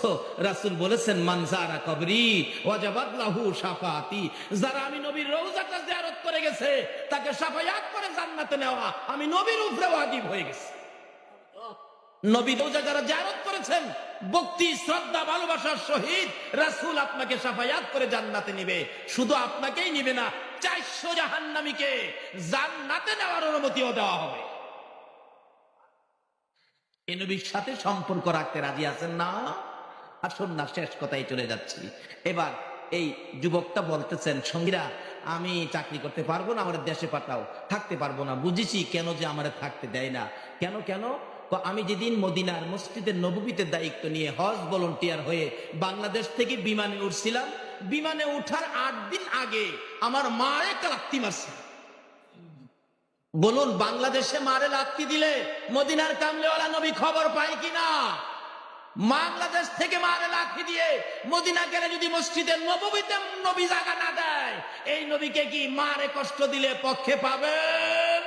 রাসূল বলেছেন, মান যারা কবরি ওয়াজাবাত লাহু শাফাআতি, যারা আমি নবীর রওজাটা জিয়ারত করে গেছে তাকে শাফায়াত করে জান্নাতে নেওয়া আমি নবীর উপরে ওয়াজিব হয়ে গেছে। নবী রওজা যারা জিয়ারত করেছেন, ভক্তি শ্রদ্ধা ভালোবাসার সহিত রাসূল আপনাকে শাফায়াত করে জান্নাতে নিবে। শুধু আপনাকেই নিবে না, 400 জাহান্নামীকে জান্নাতে নেওয়ার অনুমতিও দেওয়া হবে। এই নবীর সাথে সম্পর্ক রাখতে রাজি আছেন না? আসুন না, শেষ কথাই চলে যাচ্ছি। এবার এই যুবকটা বলতেছেন, সঙ্গীরা আমি চাকরি করতে পারবো না, আমার দেশে পাঠাও। থাকতে পারবো না, বুঝেছি কেন যে আমার থাকতে দেয় না। কেন কেন? আমি যেদিন মদিনার মসজিদের নববীতে দায়িত্ব নিয়ে হজ ভলেন্টিয়ার হয়ে বাংলাদেশ থেকে বিমানে উঠছিলাম, বিমানে উঠার 8 দিন আগে আমার মারে একটা লাত্তি মারছে। বলুন, বাংলাদেশে মারে লাত্তি দিলে মদিনার কামলেওয়ালা নবী খবর পায় কিনা? বাংলাদেশ থেকে মারে লাঠি দিয়ে মদিনা গেলে যদি মসজিদের নববীতে নবী জায়গা না দেয়, এই নবীকে কি মারে কষ্ট দিলে পক্ষে পাবেন?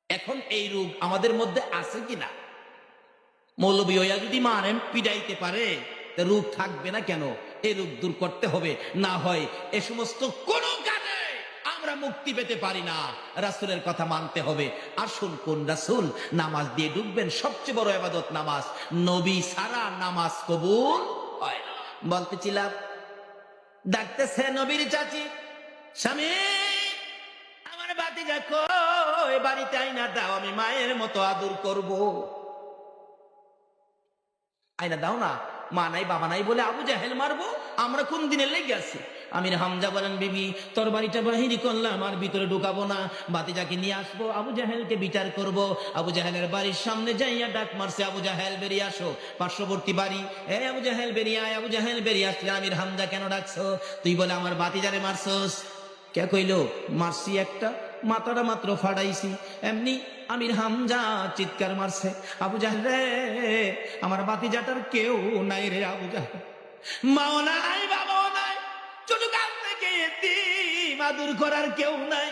এখন এই রূপ আমাদের মধ্যে আছে কিনা? মৌলবী হইয়া যদি মারেন পিটাইতে পারে, রূপ থাকবে না কেন? এই রূপ দূর করতে হবে, না হয় এ সমস্ত কোন কাজে আমরা মুক্তি পেতে পারি না। রাসূলের কথা মানতে হবে। আসুন, কোন রাসূল? নামাজ দিয়ে ডুববেন, সবচেয়ে বড় ইবাদত নামাজ, নবী ছাড়া নামাজ কবুল হয় না। বলতেছিলাম, ডাকতেছে নবীর চাচি, স্বামী আমার ভাতিজা কই, বাড়িতে আইনা দাও, আমি মায়ের মতো আদর করব। আইনা দাও না, মা নাই বাবা নাই বলে আবু জাহেল মারবো? আমরা কোন দিনে লেগে আছি? আমির হামজা বলেন, বিবি তোর বাড়িটা বাহিরি করলাম, আর ভিতরে ঢুকাবো না, ভাতিজাকে নিয়ে আসবো, আবু জাহেলকে বিচার করব। আবু জাহেলের বাড়ির সামনে যাইয়া ডাক মারছে, আবু জাহেল বেরিয়ে আসো, পার্শ্ববর্তী বাড়ি। আবু জাহেল বেরিয়ে আয়। আবু জাহেল বেরিয়ে আসলে, আমির হামজা কেন ডাকছো? তুই বলে আমার ভাতিজারে মারছস। কে কইলো? মারছি একটা, মাথাটা মাত্র ফাড়াইছি। এমনি আমির হামজা চিৎকার মারছে, আবু জাহেল রে, আমার ভাতিজাটার কেউ নাই রে আবু জাহেল, মাও নাই বাবাও নাই, ছোট কাল থেকে এতিম, আদর করার কেউ নাই,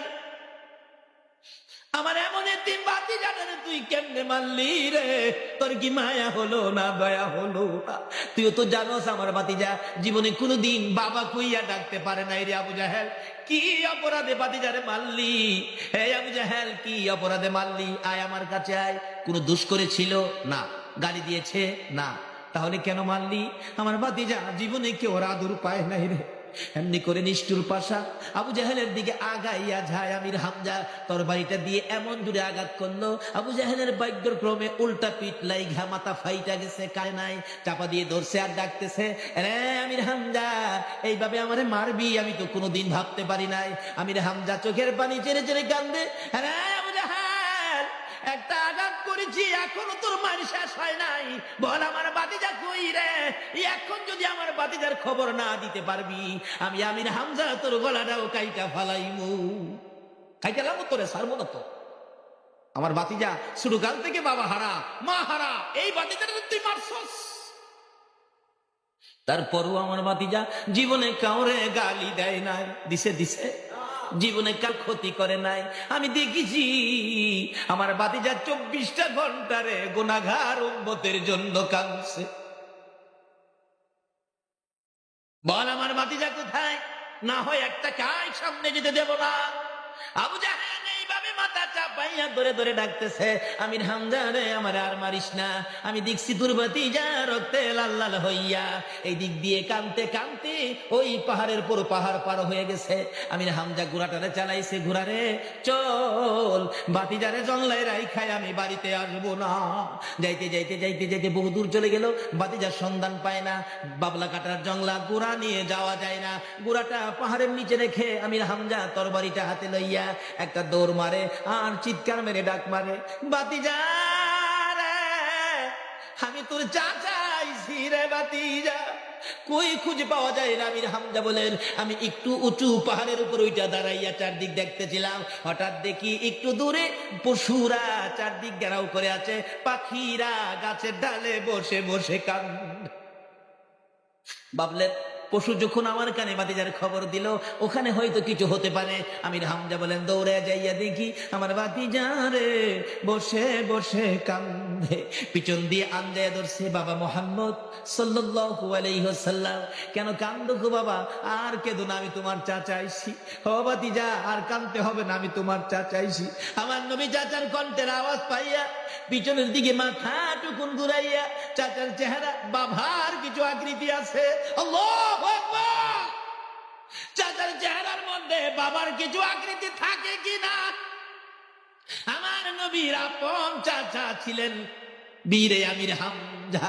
আমার এমন এতিম ভাতিজাটারে তুই কেমনে মারলি রে? তোর কি মায়া হলো না, দয়া হলো না? তুইও তো জানোস আমার ভাতিজা জীবনে কোনোদিন বাবা কইয়া ডাকতে পারে নাই রে আবু জাহেল। কি অপরাধে ভাতিজারে মারলি? হে আবু জাহেল, কি অপরাধে মারলি? আয় আমার কাছে আয়। কোনো দোষ করেছিল? না। গালি দিয়েছে? না। তাহলে কেন মারলি? আমার ভাতিজা জীবনে কেউ আদর পায় নাই রে। এমনি করে নিষ্ঠুর পাশা আবু জাহেলের দিকে আগাইয়া যায় আমির হামজা, তোর বাড়িটা দিয়ে এমন দূরে আঘাত করলো, আবু জাহেলের ভাগ্যের ক্রমে উল্টা পিঠ লাইগা মাথা ফাইটা গেছে, কায় নাই, চাপা দিয়ে ধরছে আর ডাকতেছে, রে আমির হামজা, এইভাবে আমারে মারবি আমি তো কোনোদিন ভাবতে পারি নাই। আমির হামজা চোখের পানি চেড়ে চেড়ে কান্দে, রে আবু জাহেল, একটা আঘাত করেছি, এখনো তোর মার শেষ হয় নাই, বল আমার ভাতিজা কই রে? এখন যদি আমার ভাতিজার খবর না দিতে পারবি, আমি আমির হামজা তোর গলাটাও কাইটা ফালাইমু। কাইটালাম তোরে সারবো না তো। আমার ভাতিজা শুরু কাল থেকে বাবা হারা মা হারা, এই ভাতিজাটা তুই মারছস। তারপরও আমার ভাতিজা জীবনে কাউরে গালি দেয় নাই, দিছে দিছে, জীবনে কার ক্ষতি করে নাই। আমি দেখেছি আমার ভাতিজা 24টা ঘন্টারে গুনাহগার উম্মতের জন্য কাঁদছে। বল আমার ভাতিজা কোথায়? না হয় একটা কাই সামনে যেতে দেব না। আবু জাহেল এইভাবে মাথা চাপাইয়া ধরে ধরে ডাকতেছে, আমির হামজা রে, আমার আর মারিস না, আমি দেখছি তোর ভাতিজা রক্তে লাল লাল হইয়া এই দিক দিয়ে কানতে কানতে ওই পাহাড়ের পর পাহাড় পার হয়ে গেছে। আমির হামজা ঘোড়াটারে চালাইছে, ঘোড়ারে চল, ভাতিজারে জংলায় রাইখাই আমি বাড়িতে আসবো না। যাইতে যাইতে যাইতে যাইতে বহু দূর চলে গেল, ভাতিজার সন্ধান পায় না। বাবলা কাটার জংলা, ঘোড়া নিয়ে যাওয়া যায় না, ঘোড়াটা পাহাড়ের নিচে রেখে আমির হামজা তরবারিটা হাতে লইয়া একটা দৌড় মারে আর চিৎকার মেরে ডাক মারে, ভাতিজা রে, আমি তোর চাচা আইছি রে ভাতিজা, কই খুঁজে পাওয়া যায় না। আমির হামজা বলেন, আমি একটু উঁচু পাহাড়ের উপর ওইটা দাঁড়াইয়া চারদিক দেখতেছিলাম, হঠাৎ দেখি একটু দূরে পশুরা চারদিক ঘেরাও করে আছে, পাখিরা গাছের ডালে বসে বসে কান্দে। ভাবলেন পশু যখন আমার কানে ভাতিজার খবর দিল, ওখানে হয়তো কিছু হতে পারে। আমির হামজা বলেন, দৌড়ে যাইয়া দেখি আমার ভাতিজা রে বসে বসে কান্দে। পিছন দিয়ে আন্দায় ধরছে বাবা মুহাম্মদ সাল্লাল্লাহু আলাইহি ওয়াসাল্লাম। কেন কান্দো গো বাবা? আর কেঁদো না, আমি তোমার চাচা আইছি। ও ভাতিজা, আর কাঁদতে হবে না, আমি তোমার চাচা আইছি। আমার নবী চাচার কণ্ঠের আওয়াজ পাইয়া পিছনের দিকে মাথা টুকুন ঘুরাইয়া, চাচার চেহারা বাবার কিছু আকৃতি আছে, আল্লাহু আকবার, চাচার চেহারার মধ্যে বাবার কিছু আকৃতি থাকে কিনা? আমার নবীর আপন চাচা ছিলেন বীরে আমির হামজা।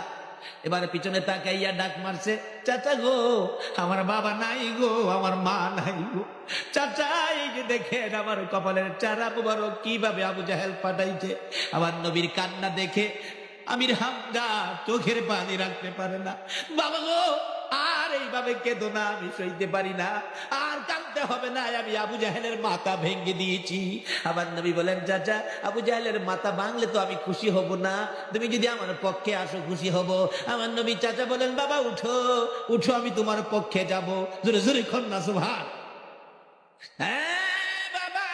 এবারে পিছনে তাকাইয়া ডাক মারছে, চাচা গো, আমার বাবা নাই গো, আমার মা নাই গো। চাচা এই যে দেখেন আমার কপালের চারা মুবারক কিভাবে আবু জাহেল পাঠাইছে। আমার নবীর কান্না দেখে আমির হামজা চোখের পানি রাখতে পারে না। বাবা গো, আর এইভাবে কেঁদো না, আমি সইতে পারি না, আর কাঁদতে হবে না, আমি আবু জাহেলের মাথা ভেঙে দিয়েছি। আমার নবী বলেন, চাচা আবু জাহেলের মাথা ভাঙলে তো আমি খুশি হব না, তুমি যদি আমার পক্ষে আসো খুশি হব। আমার নবী চাচা বলেন, বাবা উঠো উঠো, আমি তোমার পক্ষে যাব। জোরে জোরে কন্যা সুবহান। হ্যাঁ বাবা,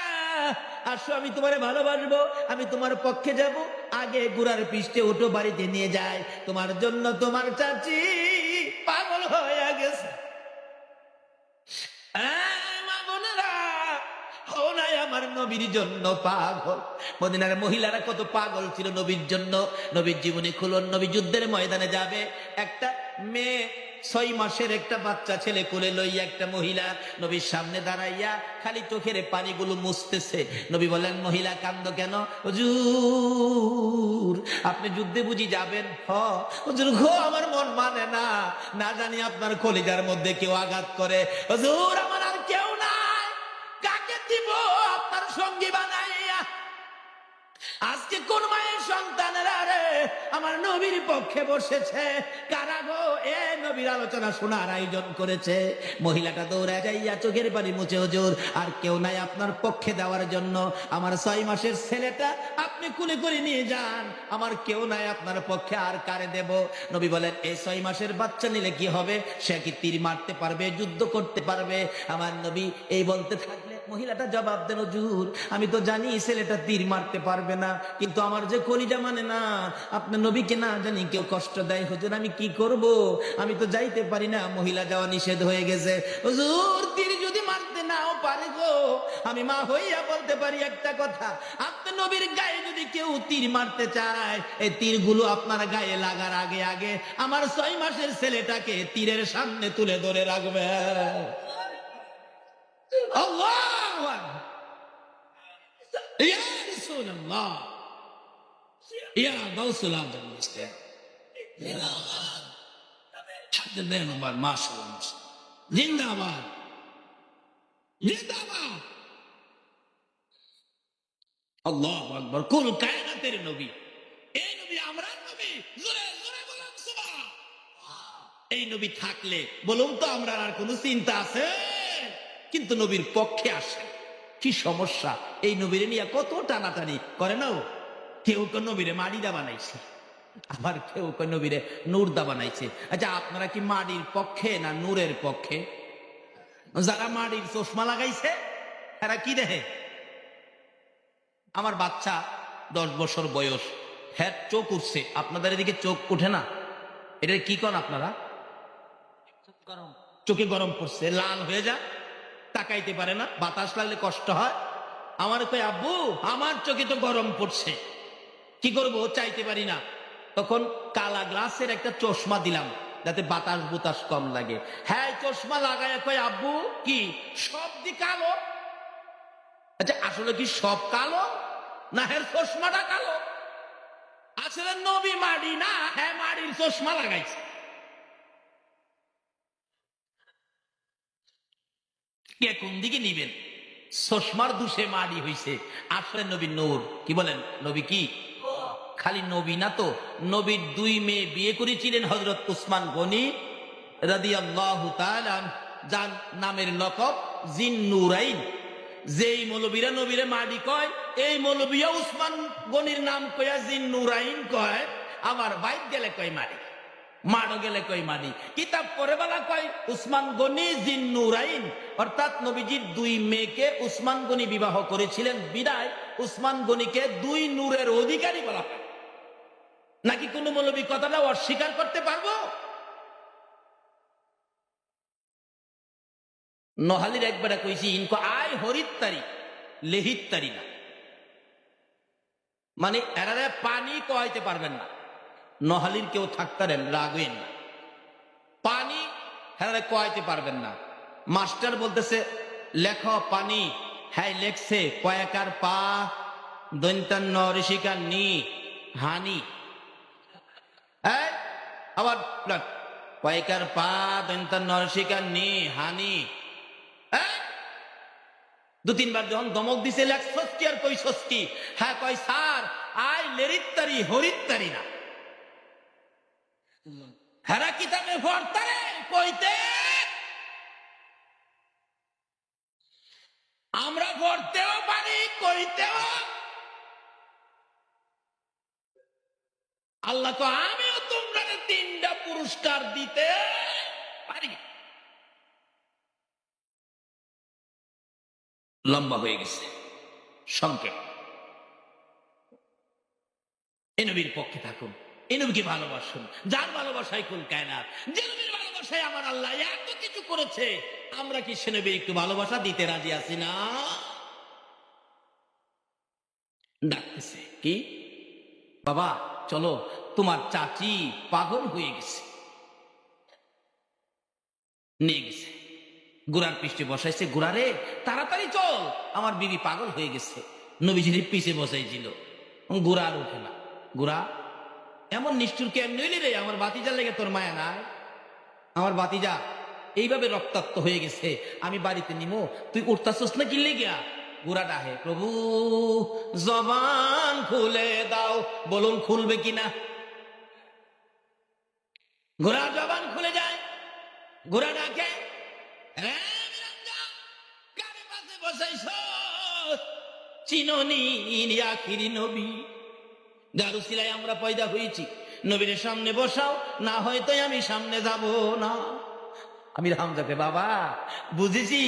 আসো, আমি তোমারে ভালোবাসবো, আমি তোমার পক্ষে যাব। আগে ঘোড়ার পৃষ্ঠে উঠো, বাড়িতে নিয়ে যায়, তোমার জন্য তোমার চাচি পাগল হয়ে গেছে। মা বোনেরা, ও নাই আমার নবীর জন্য পাগল। মদিনার মহিলারা কত পাগল ছিল নবীর জন্য। নবীর জীবনী খুলুন, নবী যুদ্ধের ময়দানে যাবে, একটা মেয়ে 6 মাসের একটা বাচ্চা ছেলে কোলে লইয়া একটা মহিলা নবীর সামনে দাঁড়াইয়া খালি চোখের পানিগুলো মুছতেছে। নবী বলেন, মহিলা কান্দ কেন? হুজুর আপনি যুদ্ধে বুঝি যাবেন? হুজুর গো আমার মন মানে না, না জানি আপনার কলিজার মধ্যে কেউ আঘাত করে। হুজুর আমার আর কেউ নাই, কাকে দিব আপনার সঙ্গী বানাইয়া? আজকে কোন মায়ের সন্তানেরা রে আমার নবীর পক্ষে বসেছে? কারা গো এ নবীর আলোচনা শোনার আয়োজন করেছে? মহিলাটা দৌড়ে যাইয়া চোখের পানি মুছে, হুজুর আর কেউ নাই আপনার পক্ষে দেওয়ার জন্য, আমার 6 মাসের ছেলেটা আপনি কুলে করে নিয়ে যান, আমার কেউ নাই আপনার পক্ষে, আর কারে দেব? নবী বলেন, এই 6 মাসের বাচ্চা নিলে কি হবে? সে কি তীর মারতে পারবে, যুদ্ধ করতে পারবে? আমার নবী এই বলতে থাকলে মহিলাটা জবাব দেন, হুজুর আমি তো জানি ছেলেটা তীর মারতে পারবে না, কিন্তু আমার যে কলিজা মানে না, আপনার নবীকে না জানি কেউ কষ্ট দেয়, হুজুর আমি কি করব? আমি তো যাইতে পারি না, মহিলা যাওয়া নিষেধ হয়ে গেছে। হুজুর তীর যদি মারতে নাও পারে গো, আমি মা হইয়া বলতে পারি একটা কথা, আপনার নবীর গায়ে যদি কেউ তীর মারতে চায়, এই তীরগুলো আপনার গায়ে লাগার আগে আগে আমার 6 মাসের ছেলেটাকে তীরের সামনে তুলে ধরে রাখবে। আল্লাহু আকবার। ইয়া রাসূলুল্লাহ, ইয়া গাউসুল আজম, জিন্দাবাদ, মাশাআল্লাহ, জিন্দাবাদ জিন্দাবাদ, আল্লাহু আকবার। কুল কায়নাতের নবী, এই নবী আমরার নবী, জোরে জোরে বলুন সুবহানাল্লাহ। এই নবী থাকলে বলুন তো আমরা আর কোনো চিন্তা আছে? কিন্তু নবীর পক্ষে আসে, কি সমস্যা? এই নবীরে নিয়ে কত টানাটানি করে না। কেউ কেউ নবীরে মাড়িদা বানাইছে, আবার কেউ কেউ নবীরে নূরদা বানাইছে। আচ্ছা আপনারা কি মাড়ির পক্ষে না নূরের পক্ষে? যারা মাড়ির চশমা লাগাইছে এরা কি দেখে? আমার বাচ্চা 10 বছর বয়স, হ্যাঁ চোখ উঠছে, আপনাদের এদিকে চোখ উঠে না? এটা কি করেন আপনারা? চোখে গরম পড়ছে, লাল হয়ে যায়, তাকাইতে পারে না, বাতাস লাগলে কষ্ট হয়। আমার কই আব্বু আমার চোখে তো গরম পড়ছে, কি করব, চাইতে পারি না। তখন কালা গ্লাসের একটা চশমা দিলাম যাতে বাতাস বুতাস কম লাগে। হ্যাঁ চশমা লাগায় কয় আব্বু কি সব দি কালো? আচ্ছা আসলে কি সব কালো না হ্যাঁ চশমাটা কালো? আসলে নবী মাড়ি না, হ্যাঁ মাড়ির চশমা লাগাইছে। কে কোন দিকে নিবেন? চশমার দুষে মাড়ি হইছে, আসলে নবী নূর। কি বলেন? নবী কি খালি নবী না তো, নবীর 2 মেয়ে বিয়ে করেছিলেন হযরত উসমান গনি রাদিয়াল্লাহু তাআলা, যার নামের লকব জিন নুরাইন। যেই মৌলবীরা নবীরে মাড়ি কয়, এই মৌলবীয়া উসমান গনির নাম কয়া জিন নুরাইন কয়। আমার বাইক গেলে কয় মাড়ি, মাড়ো গেলে কয় মাড়ি। কিতাব পড়ে বেলা কয় উসমান গনি জিন নুরাইন, অর্থাৎ নবীজির 2 মেয়েকে উসমান গনি বিবাহ করেছিলেন, বিদায় উসমান গনিকে 2 নূরের অধিকারী বলা হয়। নাকি কোন মৌলবী কথাটা অস্বীকার করতে পারবো? নহালির একবারে কইছি ইনকো আয় হরিত্তারি লেহিত্তারি না, মানে এরারে পানি কয়াইতে পারবেন না। নহালির কেউ থাকতারেন রাগেন না, পানি হেরারে কয়াইতে পারবেন না। মাস্টার বলতেছে লেখ পানি, হ্যাঁ লেখছে কয়াকার পা দন্তান্ন ঋষিকার নি হানি, আবার কয়কার পা দন্তান্ন ঋষিকার নি হানি। 2-3 বার যখন দমক দিছে লেখছস কি আর কইছস কি? হ্যাঁ কয় স্যার আই লেরিত্তারি হরিত্তারি না। হেরা কিতাবে ভর্তারে কইতে আমরা পড়তেও পারি কইতেও। আল্লাহ তো আমিও তোমরা 3টা পুরস্কার দিতে পারি। লম্বা হয়ে গেছে সংক্ষেপ। এ নবীর পক্ষে থাকুন, এ নবীকে ভালোবাসুন, যার ভালোবাসায় কুল কায়নাত, যে নবীর ভালোবাসায় আমার আল্লাহ এত কিছু করেছে। আমরা কি সে নবীর একটু ভালোবাসা দিতে রাজি আছি না? ডাকতেছে কি বাবা চলো, তোমার চাচি পাগল হয়ে গেছে। নিয়ে গেছে, ঘোড়ার পিষ্টে বসাইছে। ঘোড়ারে তাড়াতাড়ি চল, আমার বিবি পাগল হয়ে গেছে। নবীজির পিছে বসাইছিল, ঘোড়া আর ওঠে না। ঘোড়া এমন নিষ্ঠুর কেমন হইলি রে, আমার বাতিজার লেগে তোর মায়া নাই? আমার বাতিজা এইভাবে রক্তাক্ত হয়ে গেছে, আমি বাড়িতে নিমো, তুই উঠতাছস না কিনলে গিয়া? ঘোড়া ডাহে, প্রভু জবান খুলে দাও, বলুন খুলবে কিনা। ঘোড়া জবান খুলে যায়, ঘোড়া ডাকে, চিননি আখিরি নবী, দারুসিলায় আমরা পয়দা হয়েছি, নবীর সামনে বসাও, না হয়তো আমি সামনে যাব না। আমির হামজাকে, বাবা বুঝেছি,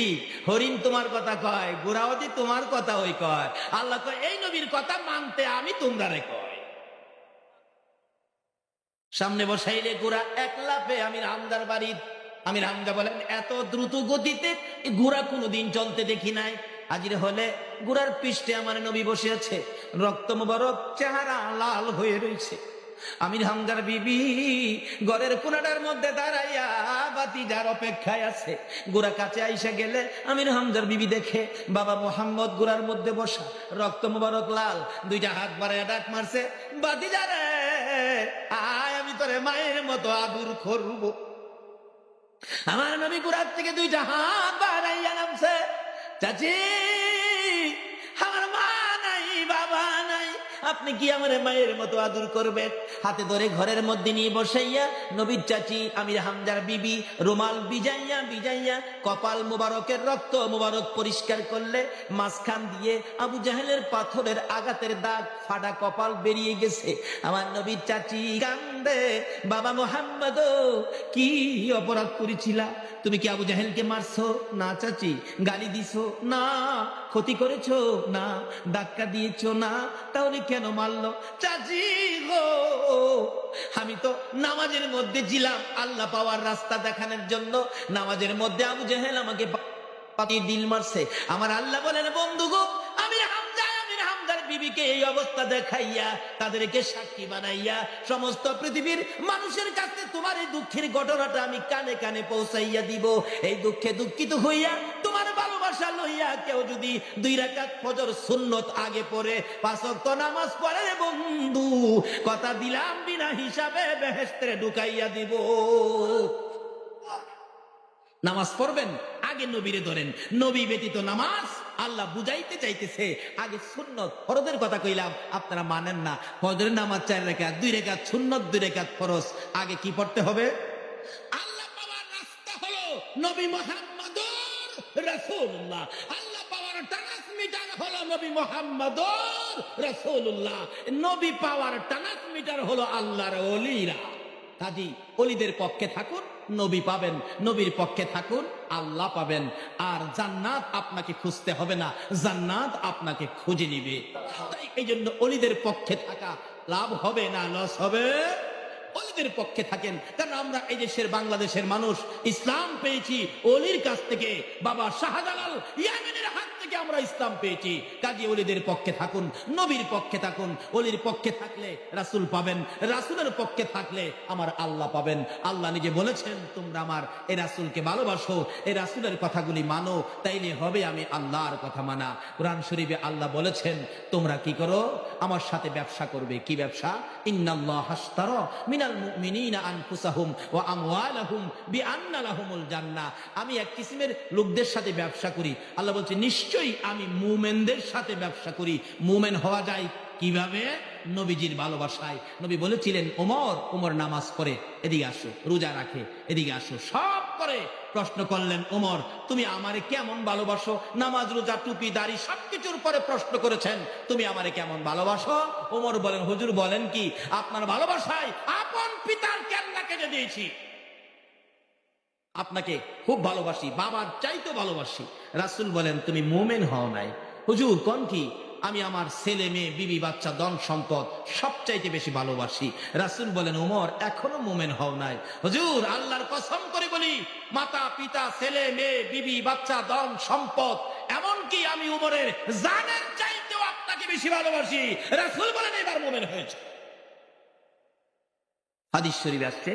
হরিণ তোমার কথা কয়, গোড়াওয়াতি তোমার কথা ওই কয়, আল্লাহ কয় এই নবীর কথা মানতে আমি তোমরা কয়। সামনে বসাইলে ঘোড়া এক লাফে আমির হামজার বাড়ি। আমির হামজা বলেন, এত দ্রুত গতিতে ঘোড়া কোনোদিন চলতে দেখি নাই। হাজির হলে ঘোড়ার পৃষ্ঠে আমার নবী বসে আছে, রক্ত মোবারক, চেহারা লাল হয়ে রয়েছে। আমির হামজার বিবি ঘরের কোনাটার মধ্যে দাঁড়াইয়া বাতিজার অপেক্ষায় আছে। ঘোড়া কাছে আইসা গেলে আমির হামজার বিবি দেখে বাবা মোহাম্মদ ঘোড়ার মধ্যে বসা, রক্ত মোবারক লাল, দুইটা হাত বাড়াইয়া ডাক মারছে, বাতিজারে আয়, আমি তোরে মায়ের মতো আদর করব। আমার নবী ঘোড়ার থেকে দুইটা হাত বাড়াইয়া নামছে, চাচি আমার মা নাই, বাবা নাই, আপনি কি আমার মায়ের মতো আদর করবেন? হাতে ধরে ঘরের মধ্যে নিয়ে বসাইয়া নবীর চাচি আমির হামজার বিবি রুমাল বিজাইয়া বিজাইয়া কপাল মুবারকের রক্ত মুবারক পরিষ্কার করলে, মাঝখান দিয়ে আবু জাহেলের পাথরের আঘাতের দাগ, ফাটা কপাল বেরিয়ে গেছে। আমার নবীর চাচি কান্দে, বাবা মোহাম্মদ কি অপরাধ করেছিলা? তুমি কি আবু জাহেলকে মারছো? না চাচি। গালি দিছো? না। ক্ষতি করেছো? না। ধাক্কা দিয়েছো? না। তাহলে কেন মারলো? চাচি গো, আমি তো নামাজের মধ্যে ছিলাম আল্লাহ পাওয়ার রাস্তা দেখানোর জন্য। নামাজের মধ্যে আবু জাহেল আমাকে পাতিয়ে দিল মারছে। আমার আল্লাহ বলেন, বন্ধু গো, আমির হামজার বিবিকে এই অবস্থা দেখাইয়া তাদেরকে সাক্ষী বানাইয়া সমস্ত পৃথিবীর মানুষের কাছে তোমার এই দুঃখের ঘটনাটা আমি কানে কানে পৌঁছাইয়া দিব। এই দুঃখে দুঃখিত হইয়া তোমার ভালোবাসা লইয়া কেউ যদি 2 রাকাত ফজর সুন্নত আগে পড়ে 5 ওয়াক্ত নামাজ পড়ে, বন্ধু কথা দিলাম বিনা হিসাবে বেহেশতে ঢুকাইয়া দিব। নামাজ পড়বেন, আগে নবীরে ধরেন। নবী ব্যতীত নামাজ আল্লাহ বুঝাইতে চাইতেছে। আগে সুন্নত ফরজের কথা কইলাম, আপনারা মানেন না। ফজরের নামাজ 4 রাকাত, 2 রাকাত সুন্নত, 2 রাকাত ফরজ। আগে কি পড়তে হবে? আল্লাহ পাওয়ার রাস্তা হলো নবী মুহাম্মদুর রাসূলুল্লাহ। আল্লাহ পাওয়ার ট্রান্সমিটার হলো নবী মুহাম্মদুর রাসূলুল্লাহ। নবী পাওয়ার ট্রান্সমিটার হলো আল্লাহর ওলিরা। কাজী ওলিদের পক্ষে থাকুন, নবী পাবেন। নবীর পক্ষে থাকুন, আল্লাহ পাবেন। আর জান্নাত আপনাকে খুঁজতে হবে না, জান্নাত আপনাকে খুঁজে নিবে। তাই এই জন্য ওলিদের পক্ষে থাকা লাভ হবে না লস হবে? ওলিদের পক্ষে থাকেন। কারণ আমরা এই দেশের বাংলাদেশের মানুষ ইসলাম পেয়েছি ওলির কাছ থেকে। বাবা শাহজালাল ইয়ামেনের হাত থেকে আমরা ইসলাম পেয়েছি। কাজী ওলিদের পক্ষে থাকুন, নবীর পক্ষে থাকুন। ওলির পক্ষে থাকলে রাসূল পাবেন, রাসূলের পক্ষে থাকলে আমার আল্লাহ পাবেন। আল্লাহ নিজে বলেছেন, তোমরা আমার এই রাসূলকে ভালোবাসো, এই রাসূলের কথাগুলি মানো, তাইলে হবে আমি আল্লাহর কথা মানা। কোরআন শরীফে আল্লাহ বলেছেন, তোমরা কি করো? আমার সাথে ব্যবসা করবে। কি ব্যবসা? ইন্নাল্লাহ হাশতারা মিনাল মুমিনিনা আনফুসাহুম ওয়া আমওয়ালাহুম বিআন্না লাহুমুল জান্নাহ। আমি এক কিসিমের লোকদের সাথে ব্যবসা করি। আল্লাহ বলছে, নিশ্চয়ই আমি মুমিনদের সাথে ব্যবসা করি। মুমিন হওয়া যায় কিভাবে? নবীজির ভালোবাসায়। নবী বলেছিলেন, ওমর নামাজ পড়ে, এদিকে আসো, রোজা রাখে, এদিকে আসো, সব করে। প্রশ্ন করলেন, ওমর তুমি আমারে কেমন ভালোবাসো? নামাজ, রোজা, টুপি, দাড়ি সবকিছুর পরে প্রশ্ন করেছেন, তুমি আমারে কেমন ভালোবাসো? ওমর বলেন, হুজুর বলেন কি? আপনার ভালোবাসায় আপন পিতার কেল্লা কেটে দিয়েছি। আপনাকে খুব ভালোবাসি, বাবার চাইতে ভালোবাসি। রাসূল বলেন, তুমি মুমিন হও নাই। হুজুর কোন কি? আমি আমার ছেলে মেয়ে, বিবি বাচ্চা, ধন সম্পদ সবচাইতে বেশি ভালোবাসি। রাসূল বলেন, ওমর এখনো মুমিন হও নাই। হুজুর আল্লাহর কসম করে বলি, মাতা পিতা, ছেলে মেয়ে, বিবি বাচ্চা, ধন সম্পদ, এমনকি আমি ওমরের জানের চাইতেও আপনাকে বেশি ভালোবাসি। রাসূল বলেন, এবার মুমিন হয়েছে। হাদিস শরীফে আসছে,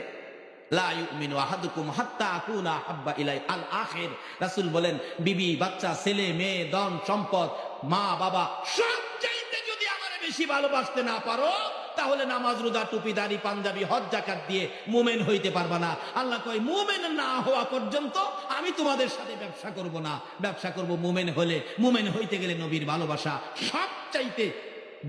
লা ইউমিনু আহাদুকুম হাত্তা আকুনা আহাব্বা ইলাই আল আখির। রাসূল বলেন, বিবি বাচ্চা ছেলে মেয়ে ধন সম্পদ মা বাবা সব চাইতে যদি আমারে বেশি ভালোবাসতে না পারো, তাহলে নামাজ রোজা টুপি দাড়ি পাঞ্জাবি হজ যাকাত দিয়ে মুমিন হইতে পারবা না। আল্লাহ কয়, মুমিন না হওয়া পর্যন্ত আমি তোমাদের সাথে ব্যবসা করব না। ব্যবসা করব মুমিন হলে। মুমিন হইতে গেলে নবীর ভালোবাসা সব চাইতে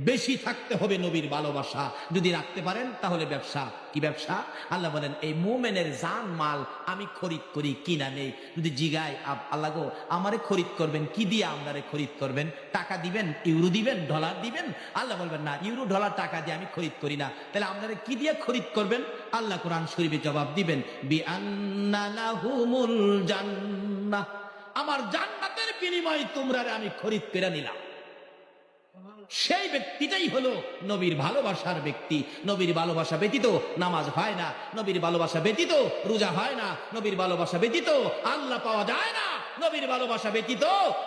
বেশি থাকতে হবে। নবীর ভালোবাসা যদি রাখতে পারেন তাহলে ব্যবসা। কি ব্যবসা? আল্লাহ বলেন, এই মুমিনের জান মাল আমি খরিদ করি, কিনা নেই। যদি জিগায় আল্লাহ গো আমারে খরিদ করবেন, কি দিয়ে আপনারে খরিদ করবেন? টাকা দিবেন, ইউরো দিবেন, ডলার দিবেন? আল্লাহ বলবেন, না, ইউরো ডলার টাকা দিয়ে আমি খরিদ করি না। তাহলে আপনারে কি দিয়ে খরিদ করবেন? আল্লাহ কোরআন শরীফে জবাব দিবেন, বিআন্না লাহুমুল জান্নাহ, আমার জান্নাতের বিনিময়ে তোমরা আমি খরিদ করে নিলাম। সেই ব্যক্তিটাই হলো নবীর ভালোবাসার ব্যক্তি। নবীর ভালোবাসা ব্যতীত নামাজ হয় না, নবীর ভালোবাসা ব্যতীত রোজা হয় না, নবীর ভালোবাসা ব্যতীত আল্লাহ পাওয়া যায় না, নবীর ভালোবাসা ব্যতীত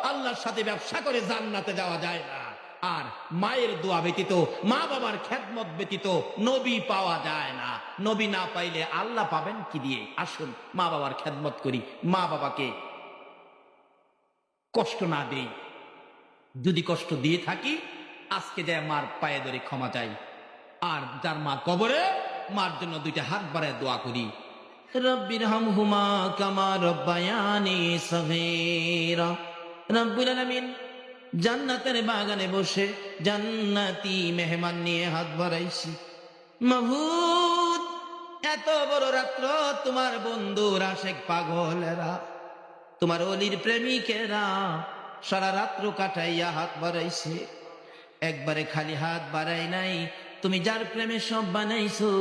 আল্লাহর সাথে ব্যবসা করে জান্নাতে যাওয়া যায় না। আর মায়ের দোয়া ব্যতীত, মা বাবার খেদমত ব্যতীত নবী পাওয়া যায় না। নবী না পাইলে আল্লাহ পাবেন কি দিয়ে? আসুন মা বাবার খেদমত করি, মা বাবাকে কষ্ট না দেই। যদি কষ্ট দিয়ে থাকি, আজকে যায় মার পায়ে ধরে ক্ষমা চাই। আর যার মা কবরে, মার জন্য দুইটা হাত বাড়ায় দোয়া করি, রব্বির হামহুমা কামা রব্বায়ানি সগীরা। রব্বুল আলামিন জান্নাতের বাগানে বসে জান্নাতি মেহমান নিয়ে হাত বাড়াইছি। মাবুদ, এত বড় রাত্র তোমার বন্ধুর আশেক পাগলেরা, তোমার অলির প্রেমিকেরা সারা রাত্র কাটাইয়া হাত বাড়াইছে। একবারে খালি হাত বাড়াই নাই, তুমি যার প্রেমে সব বানাইছো,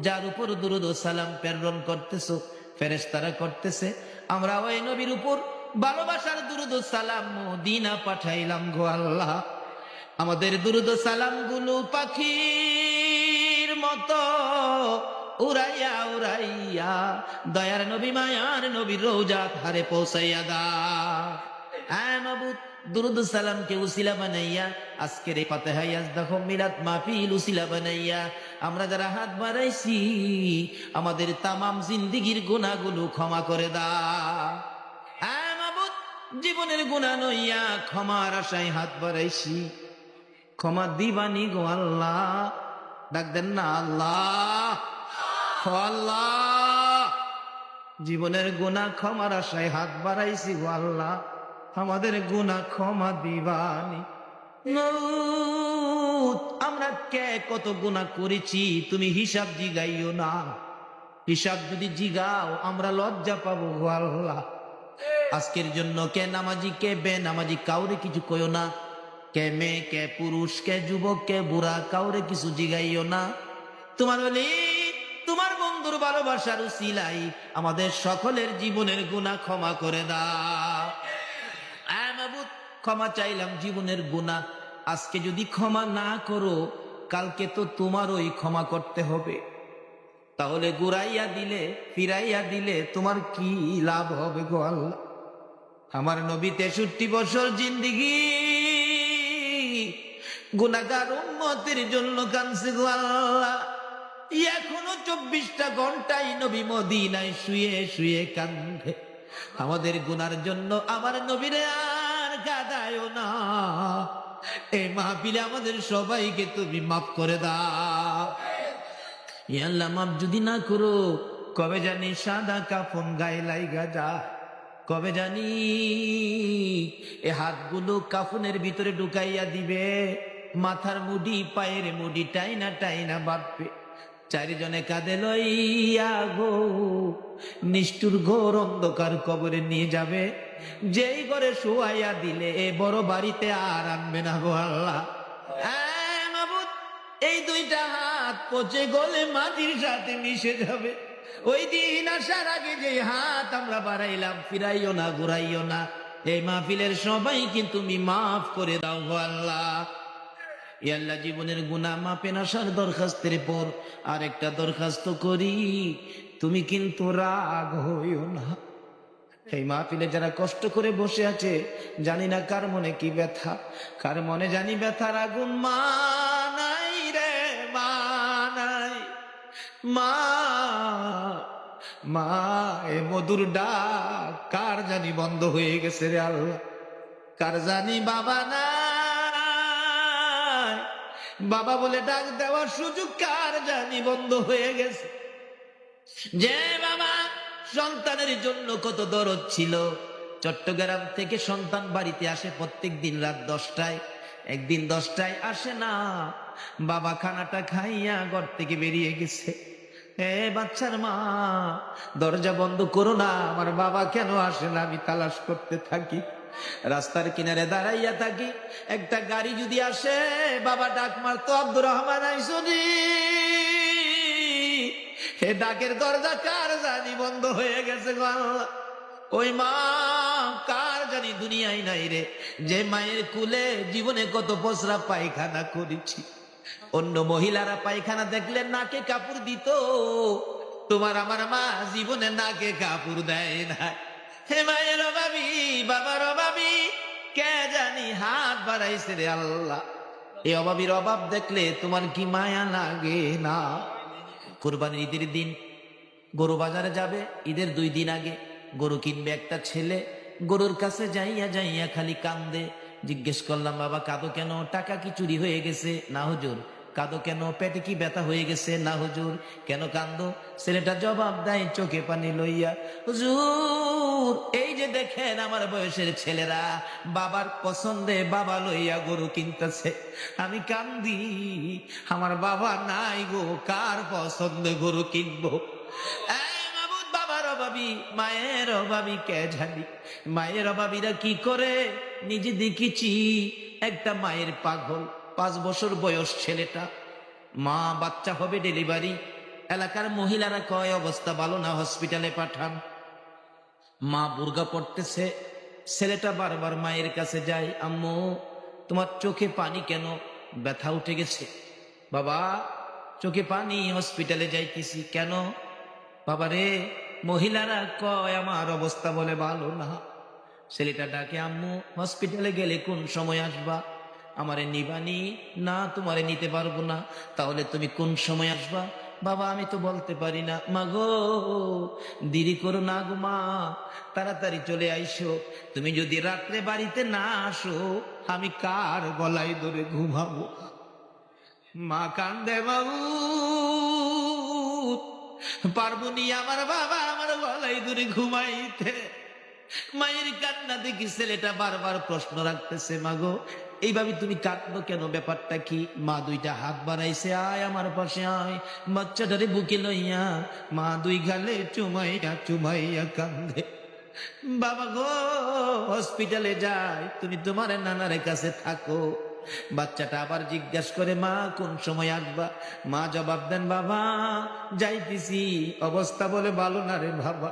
যার উপর দুরূদ ও সালাম প্রেরণ করতেছো, ফেরেশতারা করতেছে, আমরা ওই নবীর উপর ভালোবাসার দুরূদ ও সালাম মদিনা পাঠাইলাম গো আল্লাহ। আমাদের দুরূদ ও সালাম গুলো পাখির মতো উড়াইয়া উড়াইয়া দয়ার নবী মায়ার নবীর রওজাত হারে পৌঁছাইয়া দাও। হ্যাঁ মাবুদ, দুরূদ সালামকে উসিলা বানাইয়া আজকের এই ফাতিহা ইয়াজদাহুম মিলাদ মাহফিল উসিলা বানাইয়া আমরা যারা হাত বাড়াইছি, আমাদের তামাম জিন্দেগীর গুনাহগুলো ক্ষমা করে দাও। হ্যাঁ মাবুদ, জীবনের গুনাহ নইয়া ক্ষমার আশায় হাত বাড়াইছি, ক্ষমা দিবানি গো আল্লাহ। ডাক দেন না আল্লাহ, আল্লাহ। জীবনের গুনাহ ক্ষমার আশায় হাত বাড়াইছি গো আল্লাহ, আমাদের গুনাহ ক্ষমা দিবানি। আমরা কে কত গুনাহ করেছি তুমি হিসাব জিগাইও না। হিসাব যদি জিগাও আমরা লজ্জা পাবো গো আল্লাহ। আজকের জন্য কে নামাজি কে বেনামাজি কাউরে কিছু কইও না, কে মেয়ে কে পুরুষ কে যুবক কে বুড়া কাউরে কিছু জিগাইও না। তোমার বলি তোমার বন্ধুর ভালোবাসার উসিলাই আমাদের সকলের জীবনের গুনাহ ক্ষমা করে দাও। ক্ষমা চাইলাম জীবনের গুনাহ। আজকে যদি ক্ষমা না করো, কালকে তো তোমারই ক্ষমা করতে হবে। তাহলে ঘুরাইয়া দিলে ফিরাইয়া দিলে তোমার কি লাভ হবে গো আল্লাহ? আমার নবী 63 বছর জিন্দেগি গুনাহগার উম্মতের জন্য কাঁদছে গো আল্লাহ। এখনো 24টা ঘন্টাই নবী মদিনায় শুয়ে শুয়ে কান্দে। আমাদের গুনার জন্য আমার নবীরে আর কাঁদায়ও না। এই মাহফিলে আমাদের সবাইকে তুমি মাফ করে দাও। ইয়া আল্লাহ, মাফ যদি না করো, কবে জানি সাদা কাফন গায়ে লাইগা যা, কবে জানি এ হাতগুলো কাফনের ভিতরে ঢুকাইয়া দিবে, মাথার মুডি পায়ের মুডি টাইনা টাইনা বাঁধবে, চারিজনে কাঁধে লইয়া গো নিষ্ঠুর ঘোর অন্ধকার কবরে নিয়ে যাবে। যেই ঘরে শোয়াইয়া দিলে এ বড় বাড়িতে আর আনবে না গো আল্লাহ। মাবুদ, এই দুইটা হাত পচে গলে মাটির সাথে মিশে যাবে। ওই দিন আসার আগে যে হাত আমরা বাড়াইলাম, ফিরাইও না ঘুরাইও না। এই মাহফিলের সবাইকে তুমি মাফ করে দাও গো আল্লাহ। ইয়া আল্লাহ, জীবনের গুনাহ মাপেন আসার দরখাস্তের পর আরেকটা দরখাস্ত করি, তুমি কিন্তু রাগ হইও না। এই মাহফিলে যারা কষ্ট করে বসে আছে, জানি না কার মনে কি ব্যথা, কার মনে জানি ব্যথার আগুন। মা নাই রে, মা নাই, মা মা, এ মধুর ডাক কার জানি বন্ধ হয়ে গেছে রে আল্লাহ, কার জানি বাবা নাই, বাবা বলে ডাক দেওয়ার সুযোগ কার জানি বন্ধ হয়ে গেছে। যে বাবা সন্তানের জন্য কত দরদ ছিল, চট্টগ্রাম থেকে সন্তান বাড়িতে আসে প্রত্যেক দিন রাত 10টায়, একদিন 10টায় আসে না, বাবা খানাটা খাইয়া ঘর থেকে বেরিয়ে গেছে। এ বাচ্চার মা, দরজা বন্ধ করো না, আমার বাবা কেন আসে না, আমি তালাশ করতে থাকি, রাস্তার কিনারে দাঁড়াইয়া থাকি। একটা গাড়ি যদি আসে, বাবা ডাক মারতো, আব্দুর রহমান আইসনি, হে ডাকের দরজা কার জানি বন্ধ হয়ে গেছে গো আল্লাহ। ওই মা কার জানি দুনিয়ায় নাই রে, যে মায়ের কুলে জীবনে কত পচরা পায়খানা করেছি। অন্য মহিলারা পায়খানা দেখলে নাকে কাপড় দিত, তোমার আমার মা জীবনে নাকে কাপড় দেয় না। হে মায়ের অভাবী, বাবার অভাবী, কে জানি হাত বাড়াইছে রে আল্লাহ। এই অভাবীর অভাব দেখলে তোমার কি মায়া লাগে না? কোরবানির ঈদের দিন গরু বাজারে যাবে, ঈদের 2 দিন আগে গরু কিনবে একটা ছেলে, গরুর কাছে যাইয়া যাইয়া খালি কান্দে। জিজ্ঞেস করলাম, বাবা কাঁদো কেন? টাকা কি চুরি হয়ে গেছে? না হুজুর। কাঁদো কেন? পেটে কি ব্যথা হয়ে গেছে? না হুজুর। কেন কান্দো? ছেলেটা জবাব দেয় চোখে পানি লইয়া, হুজুর এই যে দেখেন আমার বয়সের ছেলেরা বাবার পছন্দে বাবা লইয়া গরু কিনতেছে, আমি কান্দি, আমার বাবা নাই গো, কার পছন্দে গরু কিনবো? বাবার অভাবী, মায়ের অভাবী কে জানি। মায়ের অভাবীরা কি করে নিজে দেখেছি। একটা মায়ের পাগল, 5 বছর বয়স ছেলেটা, মা বাচ্চা হবে ডেলিভারি, এলাকার মহিলারা কয় অবস্থা ভালো না, হসপিটালে পাঠান। মা বুর্গা পড়তেছে, ছেলেটা বারবার মায়ের কাছে যায়, আম্মু তোমার চোখে পানি কেন? ব্যথা উঠে গেছে। বাবা চোখে পানি, হসপিটালে যাইতেছি। কেন? বাবা রে, মহিলারা কয় আমার অবস্থা বলে ভালো না। ছেলেটা ডাকে, আম্মু হসপিটালে গেলে কোন সময় আসবা? আমারে নিবানি? না তোমারে নিতে পারবো না। তাহলে তুমি কোন সময় আসবা? বাবা আমি তো বলতে পারি না। মা গো দেরি করো না গো মা, তাড়াতাড়ি চলে আইসো। তুমি যদি রাত্রে বাড়িতে না আসো, আমি কার গলায় ধরে ঘুমাবো? মা কান্দে, বাবু পারবনি আমার বাবা আমার গলায় ধরে ঘুমাইতে। মায়ের কান্না দেখি ছেলেটা বারবার প্রশ্ন রাখতেছে, মাগো এইভাবে তুমি কাঁদলো কেন, ব্যাপারটা কি? মা 2টা হাত বাড়াইছে, আয় আমার পাশে আয়, বাচ্চাটারে বুকে লইয়া মা 2 গালে চুমাইয়া চুমাইয়া কান্দে। বাবা গো হসপিটালে যাই, তুমি তোমার নানার কাছে থাকো। বাচ্চাটা আবার জিজ্ঞাসা করে, মা কোন সময় আসবা? মা জবাব দেন, বাবা যাইতেছি, অবস্থা বলে ভালো না রে বাবা।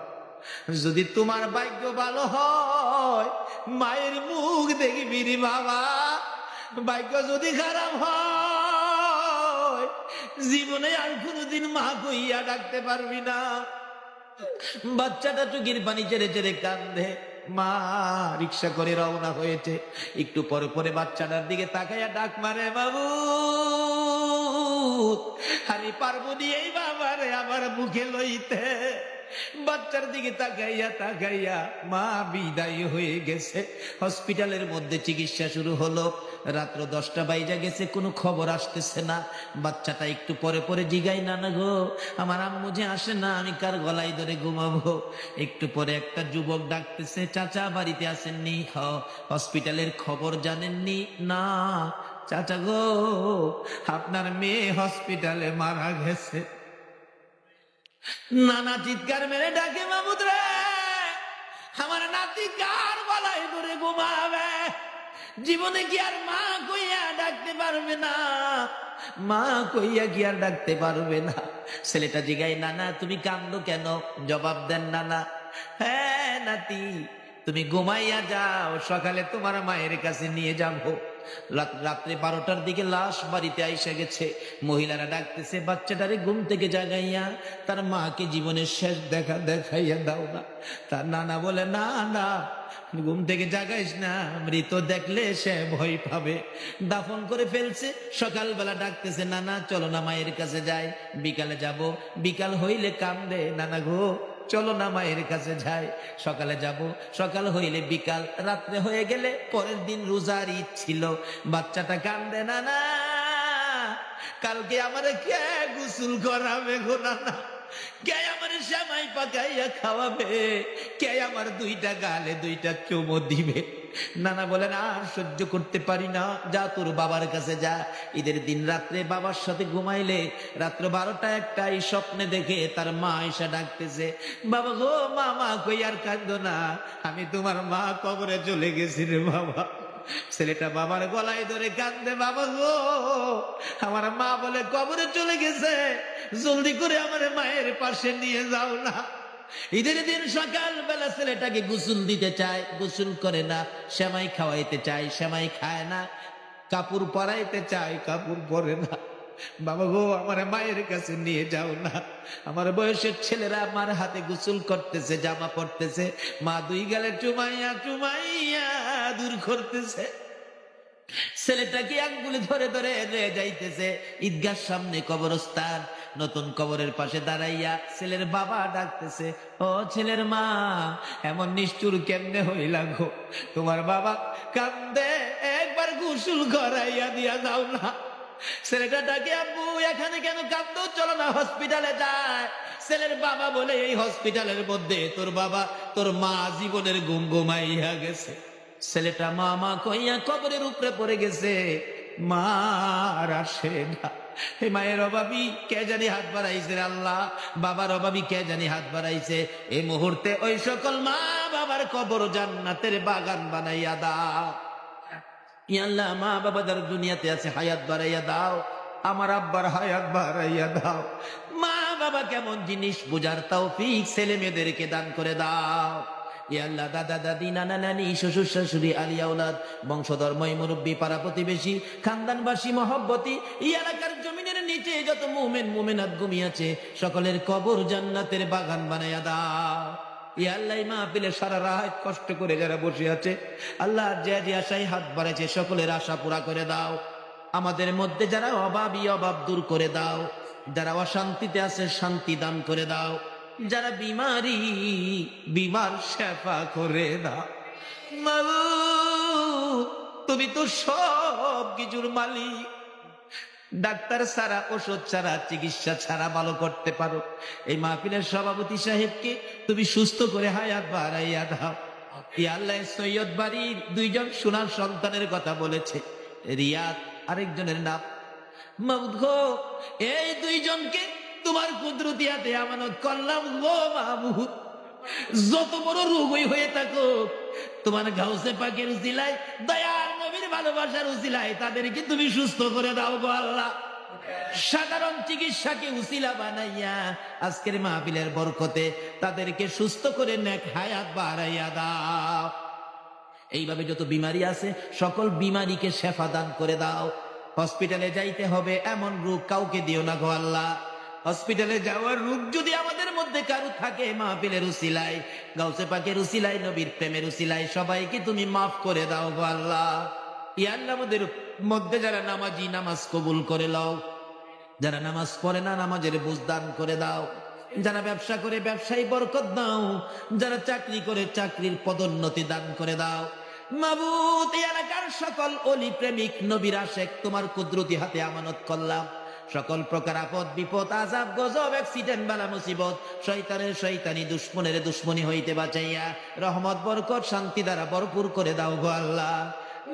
যদি তোমার ভাগ্য ভালো হয় মায়ের মুখ দেখবি রে বাবা, ভাগ্য যদি খারাপ হয় জীবনে আর কোনোদিন মা কইয়া ডাকতে পারবি না। বাচ্চাটা চোখের পানি ছেড়ে ছেড়ে কান্দে। মা রিক্সা করে রওনা হয়েছে, একটু পরে পরে বাচ্চাটার দিকে তাকাইয়া ডাক মারে, বাবু আরে পারবো নি এই বাবারে আমার মুখে লইতে। বাচ্চার দিকে তাকাইয়া তাকাইয়া মা বিদায় হয়ে গেছে। হসপিটালের মধ্যে চিকিৎসা শুরু হলো, রাত্র 10টা বাইজা গেছে, কোনো খবর আসতেছে না। বাচ্চাটা একটু পরে পরে জিগাই, না না গো আমার আম্মু যে আসে না, আমি কার গলায় ধরে ঘুমাবো? একটু পরে একটা যুবক ডাকতেছে, চাচা বাড়িতে আসেননি? হসপিটালের খবর জানেননি? না চাচা গো আপনার মেয়ে হসপিটালে মারা গেছে। নানা চিৎকার মেরে ডাকে, মামুদ রে আমার নাতি কার গলায় ধরে ঘুমাবে? জীবনে কি আর মা কইয়া ডাকতে পারবে না? মা কইয়া কি আর ডাকতে পারবে না? ছেলেটা জিগায়, নানা তুমি কান্দো কেন? জবাব দেন নানা, হ্যাঁ নাতি তুমি ঘুমাইয়া যাও, সকালে তোমার মায়ের কাছে নিয়ে যাবো। রাত্রে 12টার দিকে লাশ বাড়িতে আইসা গেছে। মহিলারা ডাকতেছে, বাচ্চাটারে ঘুম থেকে জাগাইয়া তার মাকে জীবনের শেষ দেখা দেখাইয়া দাও না। তার নানা বলে, না না ঘুম থেকে জাগাইস না, মৃত দেখলে সে ভয় পাবে, দাফন করে ফেলছে। সকালবেলা ডাকতেছে, নানা চলো না মায়ের কাছে যাই, বিকালে যাব। বিকাল হইলে কান্দে, নানা গো চলো না মায়ের কাছে যাই, সকালে যাব, সকাল হইলে বিকাল, রাত্রে হয়ে গেলে পরের দিন রোজার ঈদ ছিল। বাচ্চাটা কান্দে, না না কালকে আমারে কে গোসল করাবে গো নানা, কে আমার সেমাই পাকাইয়া খাওয়াবে, কে আমার দুইটা গালে দুইটা চুমো দিবে। নানা বলেন আর সহ্য করতে পারি না, যা তোর বাবার কাছে যা। ঈদের দিন রাত্রে বাবার সাথে ঘুমাইলে রাত্র 12টা 1টায় স্বপ্নে দেখে তার মা এসে ডাকতেছে, বাবা গো মামা কই আর কাঁদো না, আমি তোমার মা কবরে চলে গেছি রে বাবা। ছেলেটা বাবার গলায় ধরে কান্দে, বাবা গো আমার মা বলে কবরে চলে গেছে, জলদি করে আমার মায়ের পাশে নিয়ে যাও না। ঈদের দিন সকাল বেলা ছেলেটাকে গোসল দিতে চায়, গোসল করে না। সেমাই খাওয়াইতে চায়, সেমাই খায় না। কাপড় পরাইতে চায়, কাপড় পরে না। বাবা গো আমার মায়ের কাছে নিয়ে যাও না। আমার বয়সের ছেলেরা আমার হাতে গোসল করতেছে, জামা পরতেছে, মা দুই গালে চুমাইয়া চুমাইয়া দূর করতেছে। ছেলেটাকে আঙ্গুলে ধরে ধরে যাইতেছে। ঈদগার সামনে কবরস্থান, নতুন কবরের পাশে দাঁড়াইয়া ছেলের বাবা ডাকতেছে, ও ছেলের মা এমন নিষ্ঠুর কেমনে হইলা গো, তোমার বাবা কান্দে, একবার গোসল করাইয়া দিয়া যাও না। ছেলেটা ডাকে, আব্বু এখানে কেন কান্দো, চলো না হসপিটালে যায়। ছেলের বাবা বলে, এই হসপিটালের মধ্যে তোর বাবা তোর মা জীবনের ঘুম ঘুমাইয়া গেছে। ছেলেটা মা মা কইয়া কবরের উপরে পড়ে গেছে, মা আর আসে না। হে মায়ের অভাবী কে জানি হাত বাড়াইছে আল্লাহ, বাবার অভাবী কে জানি হাত বাড়াইছে। এই মুহূর্তে ওই সকল মা বাবার কবর জান্নাতের বাগান বানাইয়া দাও। আল্লাহ মা বাবা যারা দুনিয়াতে আছে হায়াত বাড়াইয়া দাও, আমার আব্বার হায়াত বাড়াইয়া দাও। মা বাবা কেমন জিনিস বুঝার তৌফিক ছেলে মেয়েদেরকে দান করে দাও। আল্লাহ দাদা দাদি নানা নানি শ্বশুর শাশুড়ি আলিয়া ওলাদ বংশধর মই মুরব্বী পাড়া প্রতিবেশী খানদানবাসী মহব্বতী এই এলাকার জমিনের নিচে যত মুমিন মুমিনাত ঘুমিয়েছে সকলের কবর জান্নাতের বাগান বানাইয়া দাও। আল্লাহ মাহফিলে সারা রাত কষ্ট করে যারা বসে আছে আল্লাহ যে যে আশায় হাত বাড়াইছে সকলের আশা পুরা করে দাও। আমাদের মধ্যে যারা অভাবী অভাব দূর করে দাও, যারা অশান্তিতে আছে শান্তি দান করে দাও, যারা বিমারি বিমার শেফা করে দাও। মাবুদ তুমি তো সব কিছুর মালিক, ডাক্তার ছাড়া ওষুধ ছাড়া চিকিৎসা ছাড়া ভালো করতে পারো। এই মাহফিলের সভাপতি সাহেবকে তুমি সুস্থ করে হায়াত বাড়াইয়া দাও। আল্লাহ সৈয়দ বাড়ির 2জন সোনার সন্তানের কথা বলেছে, রিয়াদ আরেকজনের নাম মাবুদ গো, এই 2জনকে তোমার কুদরতি হাতে আমানত করলাম গো মাবুদ। যত বড় রোগই হয়ে থাকো তোমার গাউসে পাকের উসিলায় দয়ার নবীর ভালোবাসার উসিলায় তাদেরকে তুমি সুস্থ করে দাও গো আল্লাহ। সাধারণ চিকিৎসাকে উসিলা বানাইয়া আজকের মাহফিলের বরকতে তাদেরকে সুস্থ করে নেক হায়াত বাড়াইয়া দাও। এইভাবে যত বিমারি আছে সকল বিমারিকে শেফা দান করে দাও। হসপিটালে যাইতে হবে এমন রোগ কাউকে দিও না গো আল্লাহ। হসপিটালে যাওয়ার রোগ যদি আমাদের মধ্যে কারো থাকে মাহফিলের উসিলায় গাউসে পাকের উসিলায় নবীর প্রেমের উসিলায় সবাইকে তুমি মাফ করে দাও গো আল্লাহ। ইয়া আল্লাহ আমাদের মধ্যে যারা নামাজি নামাজ কবুল করে লও, যারা নামাজ পড়ে না নামাজের বুঝ দান করে দাও, যারা ব্যবসা করে ব্যবসায়ী বরকত দাও, যারা চাকরি করে চাকরির পদোন্নতি দান করে দাও। মাবুদ এই এলাকার সকল অলি প্রেমিক নবীর আশেক তোমার কুদরতি হাতে আমানত করলাম। সকল প্রকার আপদ বিপদ আযাব গজব অ্যাক্সিডেন্ট বালা মুসিবত শয়তানের শয়তানি দুশ্মনের দুশ্মনী হইতে বাঁচাইয়া রহমত বরকত শান্তি দ্বারা ভরপুর করে দাও গো আল্লাহ।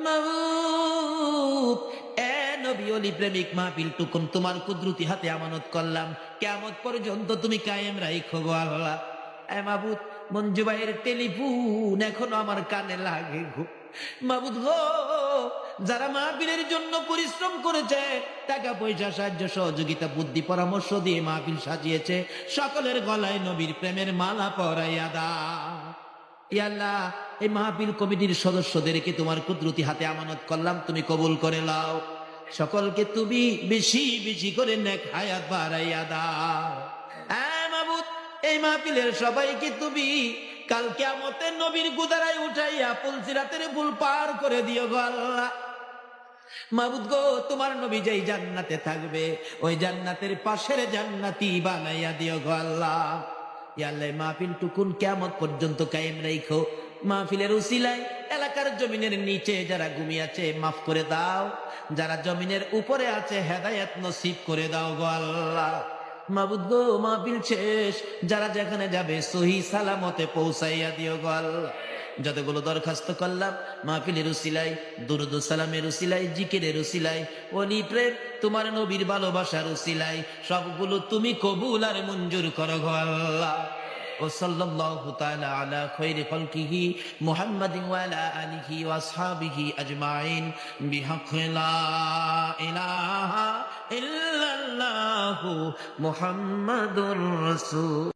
মাবুদ এ নবী অলি প্রেমিক মাহফিল টুকুন তোমার কুদরতি হাতে আমানত করলাম, কিয়ামত পর্যন্ত তুমি কায়েম রাখো গো আল্লাহ। এ মাবুদ মঞ্জু ভাইয়ের টেলিফোন এখনো আমার কানে লাগে গো মাবুদ গো। যারা মাহফিলের জন্য পরিশ্রম করেছে, টাকা পয়সা সাহায্য সহযোগিতা বুদ্ধি পরামর্শ দিয়ে মাহফিল সাজিয়েছে, সকলের গলায় নবীর প্রেমের মালা পরাইয়া দাও। ইয়া আল্লাহ এই মাহফিল কমিটির সদস্যদেরকে তোমার কুদরতি হাতে আমানত করলাম, তুমি কবুল করে নাও। সকলকে তুমি বেশি বেশি করে নেক হায়াত বাড়াইয়া দাও। মাবুদ এই মাহফিলের সবাইকে তুমি কাল কিয়ামতে নবীর গুদারায় উঠাইয়া পুলসিরাতের পুল পার করে দিও গো আল্লাহ। মাবুদ গো তোমার নবী যেই জান্নাতে থাকবে ওই জান্নাতের পাশের জান্নাতি বানাইয়া দিও গো আল্লাহ। ইয়া আল্লাহ মাহফিল টুকুন কিয়ামত পর্যন্ত কায়েম রাখো। মাহফিলের উসিলায় এলাকার জমিনের নিচে যারা ঘুমিয়ে আছে মাফ করে দাও, যারা জমিনের উপরে আছে হেদায়েত নসিব করে দাও গো আল্লাহ। মাবুদ গো মাহফিল শেষ, যারা যেখানে যাবে সহি সালামতে পৌঁছাইয়া দিও গো আল্লাহ। যতগুলো দরখাস্ত করলাম মাহফিলের উসিলায়, দুরুদ ও সালামের উসিলায়, জিকিরের উসিলায়, ওলি প্রেম তোমার নবীর ভালোবাসার উসিলায় সবগুলো তুমি কবুল আর মঞ্জুর করো গো আল্লাহ। وصلى الله تعالى على خير خلقه محمد وعلى آله وأصحابه أجمعين بحق لا إله إلا الله محمد رسول